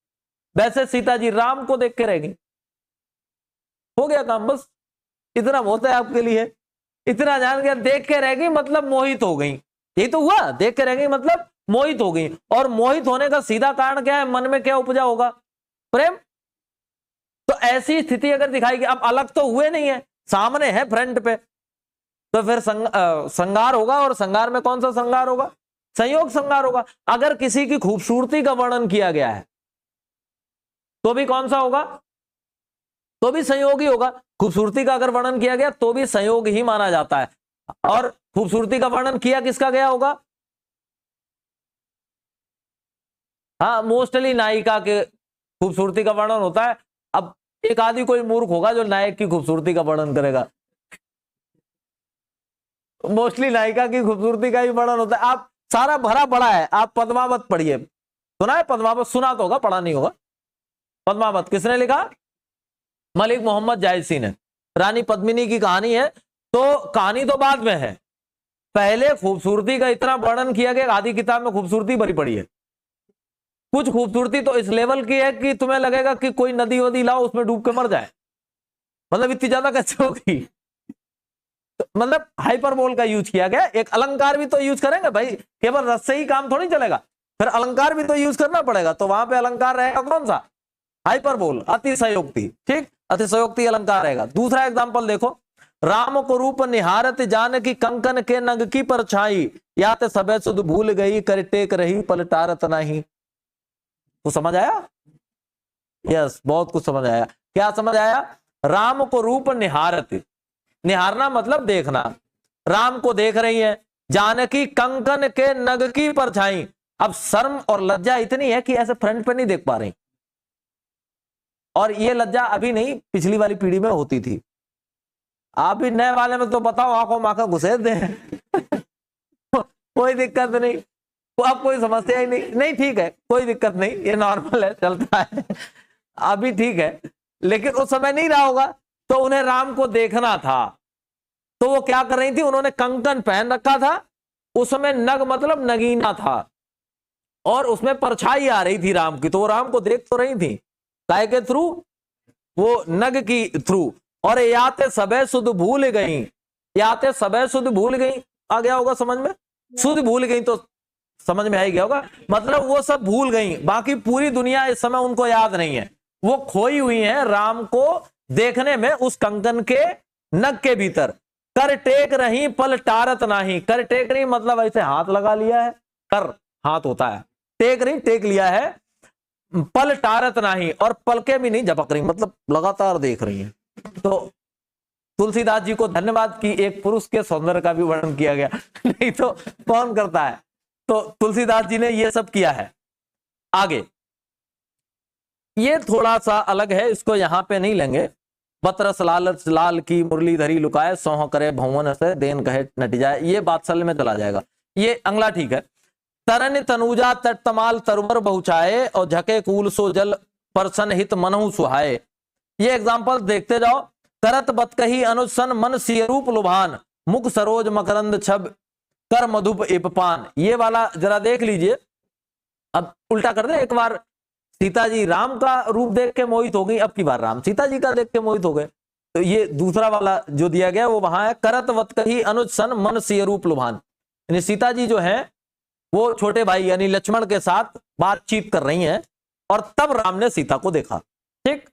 वैसे सीता जी राम को देख के रह गई। हो गया काम, बस इतना बहुत है आपके लिए। इतना जान के देख के रह गई मतलब मोहित हो गई, यही तो हुआ, देख के रह गई मतलब मोहित हो गई। और मोहित होने का सीधा कारण क्या है, मन में क्या उपजा होगा, प्रेम। तो ऐसी स्थिति अगर दिखाएगी, अब अलग तो हुए नहीं है, सामने है फ्रंट पे, तो फिर संगार होगा। और संगार में कौन सा संगार होगा, संयोग संगार होगा। अगर किसी की खूबसूरती का वर्णन किया गया है तो भी कौन सा होगा, तो भी संयोग ही होगा। खूबसूरती का अगर वर्णन किया गया तो भी संयोग ही माना जाता है। और खूबसूरती का वर्णन किया किसका गया होगा, हाँ मोस्टली नायिका के खूबसूरती का वर्णन होता है। अब एक आदि कोई मूर्ख होगा जो नायक की खूबसूरती का वर्णन करेगा, मोस्टली नायिका की खूबसूरती का ही वर्णन होता है। आप सारा भरा पड़ा है, आप पद्मावत पढ़िए, सुना है पद्मावत, सुना तो होगा, पढ़ा नहीं होगा। पद्मावत किसने लिखा, मलिक मोहम्मद जायसी ने। रानी पद्मिनी की कहानी है, तो कहानी तो बाद में है, पहले खूबसूरती का इतना वर्णन किया गया, आधी किताब में खूबसूरती भरी पड़ी है। कुछ खूबसूरती तो इस लेवल की है कि तुम्हें लगेगा कि कोई नदी वदी लाओ उसमें डूब के मर जाए, मतलब इतनी ज्यादा कैसे होगी। तो मतलब हाइपरबोल का यूज किया गया। एक अलंकार भी तो यूज करेंगे भाई, केवल रस से ही काम थोड़ी चलेगा, फिर अलंकार भी तो यूज करना पड़ेगा। तो वहां पे अलंकार रहेगा कौन सा, हाइपरबोल, अतिशयोक्ति। ठीक, अतिशयोक्ति अलंकार रहेगा। दूसरा एग्जांपल देखो, राम को रूप निहारत जान की कंकन के नग की परछाई, या ते सबे सुध भूल गई कर टेक रही पलटारत नहीं। तो समझ आया, यस बहुत कुछ समझ आया। क्या समझ आया, राम को रूप निहारत, निहारना मतलब देखना, राम को देख रही है, जानकी कंकन के नग की परछाई। अब शर्म और लज्जा इतनी है कि ऐसे फ्रंट पे नहीं देख पा रही, और ये लज्जा अभी नहीं पिछली वाली पीढ़ी में होती थी। आप भी नए वाले में तो बताओ आंखों में आंखें घुसेड़ दें कोई दिक्कत नहीं, तो अब कोई समस्या ही नहीं, ठीक है कोई दिक्कत नहीं, ये नॉर्मल है, चलता है, अभी ठीक है। लेकिन उस समय नहीं रहा होगा, तो उन्हें राम को देखना था, तो वो क्या कर रही थी, उन्होंने कंकन पहन रखा था, उसमें नग मतलब नगीना था, और उसमें परछाई आ रही थी राम की, तो वो राम को देख तो रही थी, काय के थ्रू, वो नग की थ्रू। और याते सबे सुध भूल गई, याते सबे सुध भूल गई, आ गया होगा समझ में, सुध भूल गई तो समझ में आ गया होगा, मतलब वो सब भूल गई, बाकी पूरी दुनिया इस समय उनको याद नहीं है, वो खोई हुई है राम को देखने में उस कंकन के नग के भीतर। कर टेक रही पल टारत नहीं, कर टेक रही मतलब ऐसे हाथ लगा लिया है, कर हाथ होता है, टेक रही टेक लिया है, पल टारत नहीं, और पलके भी नहीं झपक रही, मतलब लगातार देख रही है। तो तुलसीदास जी को धन्यवाद कि एक पुरुष के सौंदर्य का भी वर्णन किया गया नहीं तो कौन करता है, तो तुलसीदास जी ने ये सब किया है। आगे ये थोड़ा सा अलग है, इसको यहां पे नहीं लेंगे। बतरस लालच लाल की मुरलीधरी लुकाए, सौह करे भवन से देन कहे नट जाए, ये बात्सल्य में चला जाएगा, ये अंगला ठीक है। तरन तनुजा तट तमाल तरवर बहुचाए, और झके कूल सो जल परसन हित मनहु सुहाए। ये एग्जांपल देखते जाओ। करत बत कही अनुज सन मन सिय रूप लुभान, मुख सरोज मकरंद छब कर मधुप इपपान। ये वाला जरा देख लीजिए। अब उल्टा कर दे, एक बार सीता जी राम का रूप देख के मोहित हो गई, अब की बार राम सीता जी का देख के मोहित हो गए। तो ये दूसरा वाला जो दिया गया वो वहां है, करत वत कही अनुज सन मन सिय रूप लुभान, यानी सीता जी जो है वो छोटे भाई यानी लक्ष्मण के साथ बातचीत कर रही हैं, और तब राम ने सीता को देखा। ठीक,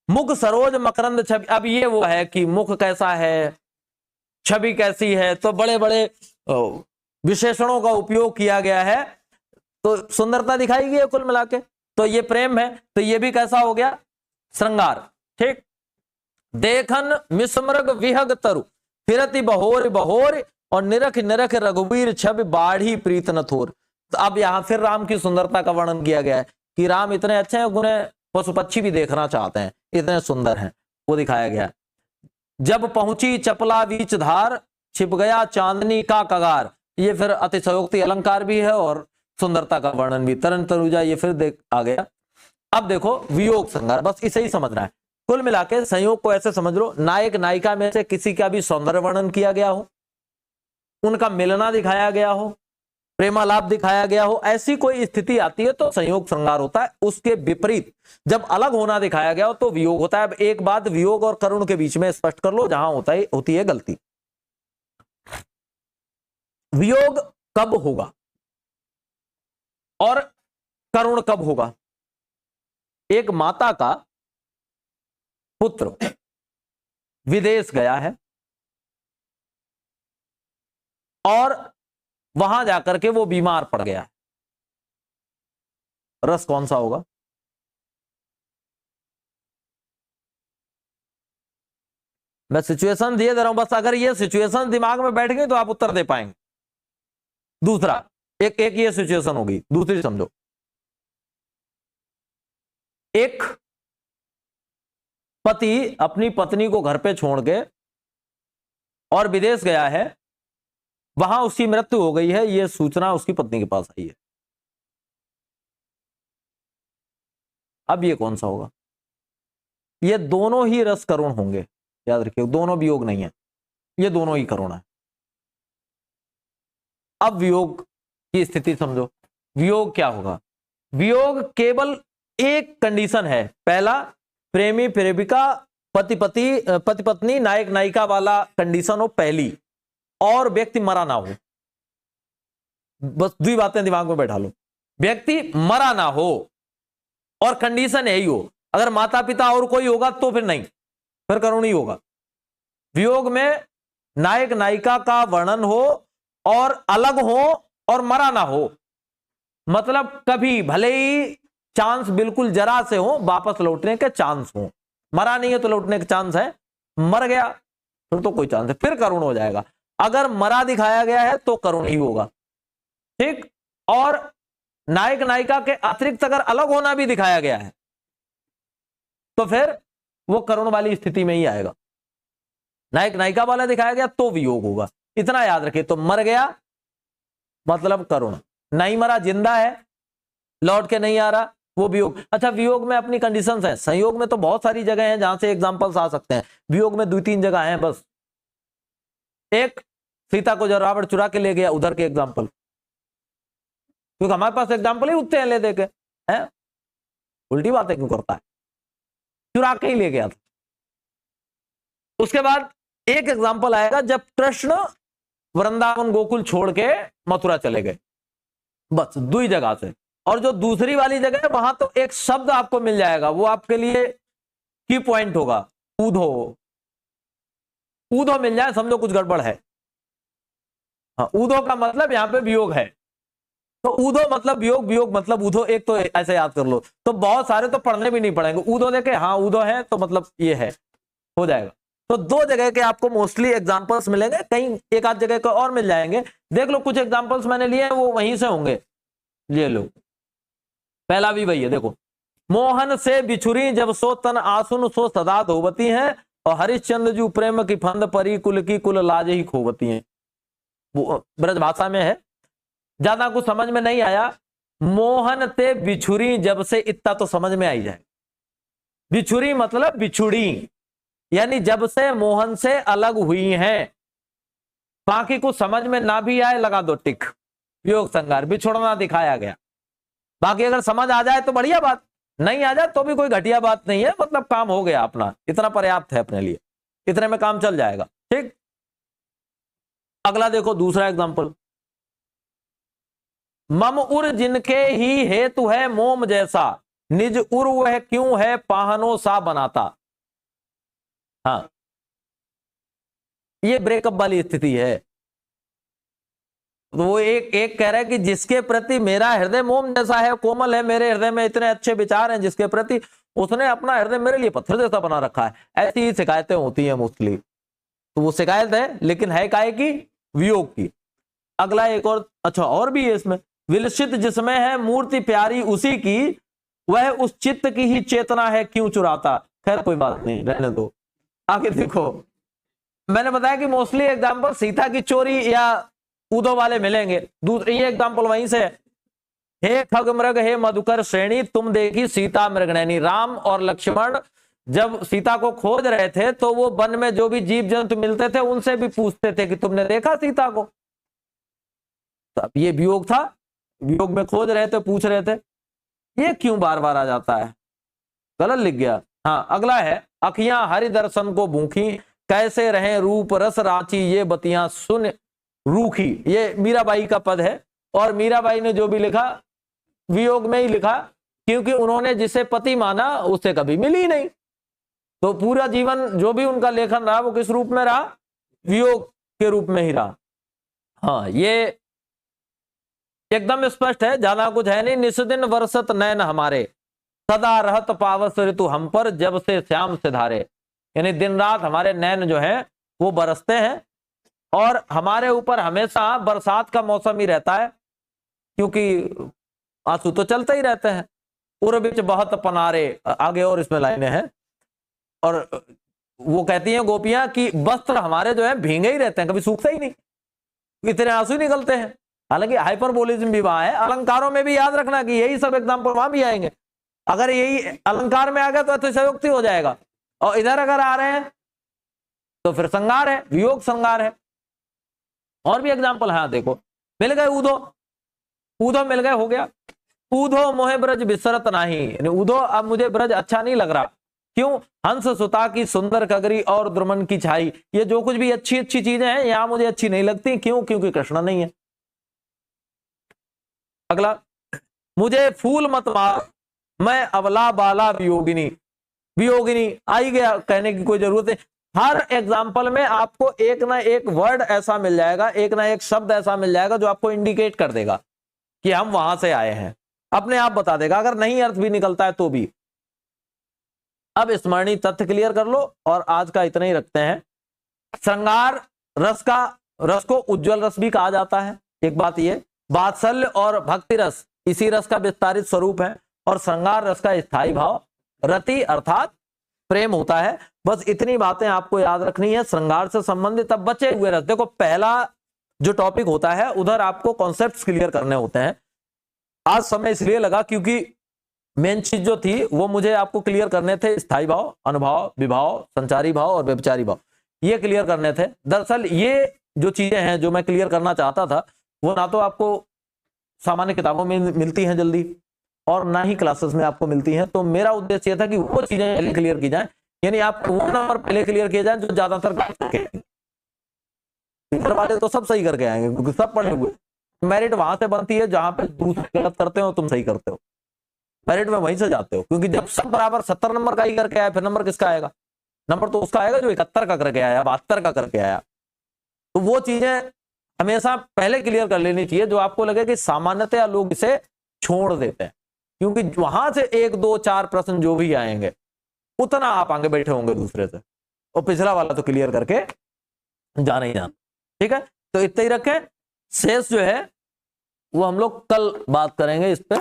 मुख सरोज मकरंद छवि, अब ये वो है कि मुख कैसा है, छवि कैसी है, तो बड़े बड़े विशेषणों का उपयोग किया गया है, तो सुंदरता दिखाई गई है कुल मिला के। तो ये प्रेम है, तो ये भी कैसा हो गया, श्रृंगार। ठीक, देखन मिसमृग विहग तरु फिरति बहोर बहोर और निरख निरख रघुवीर छवि बाढ़ी प्रीत न थोर। तो अब यहां फिर राम की सुंदरता का वर्णन किया गया है कि राम इतने अच्छे हैं, उन्हें पशु पक्षी भी देखना चाहते हैं, इतने सुंदर हैं, वो दिखाया गया। जब पहुंची चपला बीच धार छिप गया चांदनी का कगार, ये फिर अतिशयोक्ति अलंकार भी है और सुंदरता का वर्णन भी। तरन तरुजा ये फिर देख आ गया। अब देखो वियोग श्रृंगार, बस इसे ही समझना है। कुल मिला के संयोग को ऐसे समझ लो, नायक नायिका में से किसी का भी सौंदर्य वर्णन किया गया हो, उनका मिलना दिखाया गया हो, प्रेमालाप दिखाया गया हो, ऐसी कोई स्थिति आती है तो संयोग श्रृंगार होता है। उसके विपरीत जब अलग होना दिखाया गया हो तो वियोग होता है। अब एक बात वियोग और करुण के बीच में स्पष्ट कर लो, जहां होती है गलती। वियोग कब होगा और करुण कब होगा? एक माता का पुत्र विदेश गया है और वहां जाकर के वो बीमार पड़ गया है, रस कौन सा होगा? मैं सिचुएशन दिए दे रहा हूं, बस अगर ये सिचुएशन दिमाग में बैठ गई तो आप उत्तर दे पाएंगे। दूसरा एक ये सिचुएशन होगी, दूसरी समझो। एक पति अपनी पत्नी को घर पे छोड़ के और विदेश गया है, वहां उसकी मृत्यु हो गई है, यह सूचना उसकी पत्नी के पास आई है। अब ये कौन सा होगा? ये दोनों ही रस करुण होंगे, याद रखिए, दोनों वियोग नहीं है, ये दोनों ही करुण है। अब वियोग की स्थिति समझो। वियोग क्या होगा? वियोग केवल एक कंडीशन है, पहला प्रेमी प्रेमिका पति पत्नी नायक नायिका वाला कंडीशन हो पहली, और व्यक्ति मरा ना हो। बस दो बातें दिमाग में बैठा लो, व्यक्ति मरा ना हो और कंडीशन यही हो। अगर माता पिता और कोई होगा तो फिर नहीं, फिर करुण ही होगा। वियोग में नायक नायिका का वर्णन हो और अलग हो और मरा ना हो, मतलब कभी भले ही चांस बिल्कुल जरा से हो, वापस लौटने के चांस हो। मरा नहीं है तो लौटने के चांस है, मर गया फिर तो कोई चांस है, फिर करुण हो जाएगा। अगर मरा दिखाया गया है तो करुण ही होगा, ठीक। और नायक नायिका के अतिरिक्त अगर अलग होना भी दिखाया गया है तो फिर वो करुण वाली स्थिति में ही आएगा। नायक नायिका वाला दिखाया गया तो वियोग होगा, इतना याद रखिए। तो मर गया मतलब करुण, नहीं मरा जिंदा है लौट के नहीं आ रहा, वो वियोग। अच्छा, वियोग में अपनी कंडीशंस हैं, संयोग में तो बहुत सारी जगह हैं जहां से एग्जांपल्स आ सकते हैं। वियोग में 2-3 जगह हैं बस। एक, सीता को जब रावण चुरा के ले गया, उधर के एग्जाम्पल, क्योंकि हमारे पास एग्जाम्पल ही उठते हैं ले दे के, हैं उल्टी बातें क्यों करता है, चुरा के ही ले गया था। उसके बाद एक एग्जाम्पल आएगा जब कृष्ण वृंदावन गोकुल छोड़ के मथुरा चले गए, बस 2 जगह से। और जो दूसरी वाली जगह है वहां तो एक शब्द आपको मिल जाएगा, वो आपके लिए की पॉइंट होगा, ऊधो। ऊधो मिल जाए समझो कुछ गड़बड़ है। हाँ, ऊधो का मतलब यहां पे वियोग है, तो ऊधो मतलब वियोग, वियोग मतलब ऊधो, एक तो ऐसे याद कर लो। तो बहुत सारे तो पढ़ने भी नहीं पड़ेंगे, ऊधो देखे हाँ ऊधो है तो मतलब ये है, हो जाएगा। तो 2 जगह के आपको मोस्टली एग्जांपल्स मिलेंगे, कहीं एक आध जगह के और मिल जाएंगे। देख लो, कुछ एग्जांपल्स मैंने लिए हैं वो वहीं से होंगे, ये लो। पहला भी वही है, देखो। मोहन से बिछुरी जब सो तन आसुन सो सदा धोवती हैं, और हरिश्चंद्र जू प्रेम की फंद परी कुल की कुल लाज ही खोवती हैं। वो ब्रज भाषा में है, ज्यादा कुछ समझ में नहीं आया। मोहन ते बिछुरी जब से, इतना तो समझ में आई जाए। बिछुरी मतलब बिछुड़ी, यानी जब से मोहन से अलग हुई हैं। बाकी कुछ समझ में ना भी आए लगा दो टिक, वियोग श्रृंगार, बिछुड़ना दिखाया गया। बाकी अगर समझ आ जाए तो बढ़िया बात, नहीं आ जाए तो भी कोई घटिया बात नहीं है, मतलब काम हो गया अपना, इतना पर्याप्त है अपने लिए, इतने में काम चल जाएगा, ठीक। अगला देखो, दूसरा एग्जांपल। मम उर जिनके ही हेतु है मोम जैसा, निज उर वह क्यों है पाहनो सा बनाता। हाँ, ये ब्रेकअप वाली स्थिति है। तो वो एक कह रहा है कि जिसके प्रति मेरा हृदय मोम जैसा है, कोमल है, मेरे हृदय में इतने अच्छे विचार हैं जिसके प्रति, उसने अपना हृदय मेरे लिए पत्थर जैसा बना रखा है। ऐसी ही शिकायतें होती हैं मोस्टली। तो वो शिकायत है लेकिन है काहे की? वियोग की। अगला एक और, अच्छा और भी है इसमें, विलसित जिसमें है मूर्ति प्यारी उसी की, वह उस चित्त की ही चेतना है क्यों चुराता। खैर कोई बात नहीं, रहने दो। आगे देखो, मैंने बताया कि मोस्टली एग्जाम्पल सीता की चोरी या उदो वाले मिलेंगे। दूसरी एग्जाम्पल वहीं से, हे खग मृग हे मधुकर श्रेणी, तुम देखी सीता मृगनैनी। राम और लक्ष्मण जब सीता को खोज रहे थे तो वो वन में जो भी जीव जंतु मिलते थे उनसे भी पूछते थे कि तुमने देखा सीता को। तो अब ये वियोग था, वियोग में खोज रहे थे, पूछ रहे थे। ये क्यों बार बार आ जाता है? गलत लिख गया। हाँ अगला है, अखियां हरि दर्शन को भूखी, कैसे रहे रूप रस रांची, ये बतियां सुन रूखी। ये मीराबाई का पद है, और मीराबाई ने जो भी लिखा वियोग में ही लिखा, क्योंकि उन्होंने जिसे पति माना उससे कभी मिली नहीं। तो पूरा जीवन जो भी उनका लेखन रहा वो किस रूप में रहा? वियोग के रूप में ही रहा। हाँ ये एकदम स्पष्ट है, ज्यादा कुछ है नहीं। निस्दिन वर्षत नैन हमारे, सदा रहत पावस ऋतु हम पर, जब से श्याम से धारे। यानी दिन रात हमारे नैन जो है वो बरसते हैं, और हमारे ऊपर हमेशा बरसात का मौसम ही रहता है, क्योंकि आंसू तो चलते ही रहते हैं। उर बिच बहुत पनारे, आगे और इसमें लाइनें हैं, और वो कहती हैं गोपियां कि वस्त्र हमारे जो है भींगे ही रहते हैं, कभी सूखते ही नहीं, इतने आंसू ही निकलते हैं। हालांकि हाइपरबोलिज्म भी वहां है, अलंकारों में भी याद रखना कि यही सब एग्जाम्पल वहां भी आएंगे। अगर यही अलंकार में आ गया तो अतिशयोक्ति हो जाएगा, और इधर अगर आ रहे हैं तो फिर संगार है, वियोग संगार है। और भी एग्जाम्पल है, देखो मिल गए ऊधो, ऊधो मिल गए, हो गया। ऊधो मोहे ब्रज बिसरत नहीं, ऊधो अब मुझे ब्रज अच्छा नहीं लग रहा। क्यों? हंस सुता की सुंदर कगरी और द्रुमन की छाई, ये जो कुछ भी अच्छी अच्छी चीजें हैं यहां मुझे अच्छी नहीं लगती। क्यों? क्योंकि कृष्ण नहीं है। अगला, मुझे फूल मत मार, मैं अवला बाला वियोगिनी। वियोगिनी आई गया, कहने की कोई जरूरत नहीं। हर एग्जाम्पल में आपको एक ना एक वर्ड ऐसा मिल जाएगा, एक ना एक शब्द ऐसा मिल जाएगा जो आपको इंडिकेट कर देगा कि हम वहां से आए हैं, अपने आप बता देगा। अगर नहीं अर्थ भी निकलता है तो भी। अब स्मरणीय तथ्य क्लियर कर लो, और आज का इतना ही रखते हैं। श्रृंगार रस को उज्जवल रस भी कहा जाता है। एक बात ये, वात्सल्य और भक्ति रस इसी रस का विस्तारित स्वरूप है, और श्रृंगार रस का स्थायी भाव रति अर्थात प्रेम होता है। बस इतनी बातें आपको याद रखनी है श्रृंगार से संबंधित। अब बचे हुए रस, देखो पहला जो टॉपिक होता है उधर आपको कॉन्सेप्ट्स क्लियर करने होते हैं। आज समय इसलिए लगा क्योंकि मेन चीज जो थी वो मुझे आपको क्लियर करने थे, स्थायी भाव, अनुभाव, विभाव, संचारी भाव और व्यभिचारी भाव, ये क्लियर करने थे। दरअसल ये जो चीजें हैं जो मैं क्लियर करना चाहता था वो ना तो आपको सामान्य किताबों में मिलती हैं जल्दी, और ना ही क्लासेस में आपको मिलती हैं। तो मेरा उद्देश्य था कि वो चीजें पहले क्लियर की जाए, यानी आप वो नंबर पहले क्लियर किए जाए जो ज्यादातर वाले तो सब सही करके आएंगे, क्योंकि सब पढ़े हुए। मेरिट वहां से बनती है जहां पे दूसरे गलत करते हो तुम सही करते हो, मेरिट में वहीं से जाते हो। क्योंकि जब सब बराबर 70 नंबर का ही करके आया, फिर नंबर किसका आएगा? नंबर तो उसका आएगा जो 71 का करके आया, 72 का करके आया। तो वो चीजें हमेशा पहले क्लियर कर लेनी चाहिए, जो आपको लगे कि सामान्यतया लोग इसे छोड़ देते हैं, क्योंकि वहां से 1 2 4 प्रश्न जो भी आएंगे उतना आप आगे बैठे होंगे दूसरे से, और पिछला वाला तो क्लियर करके जाना ही जाना। ठीक है, तो इतना ही रखें। शेष जो है वो हम लोग कल बात करेंगे इस पे।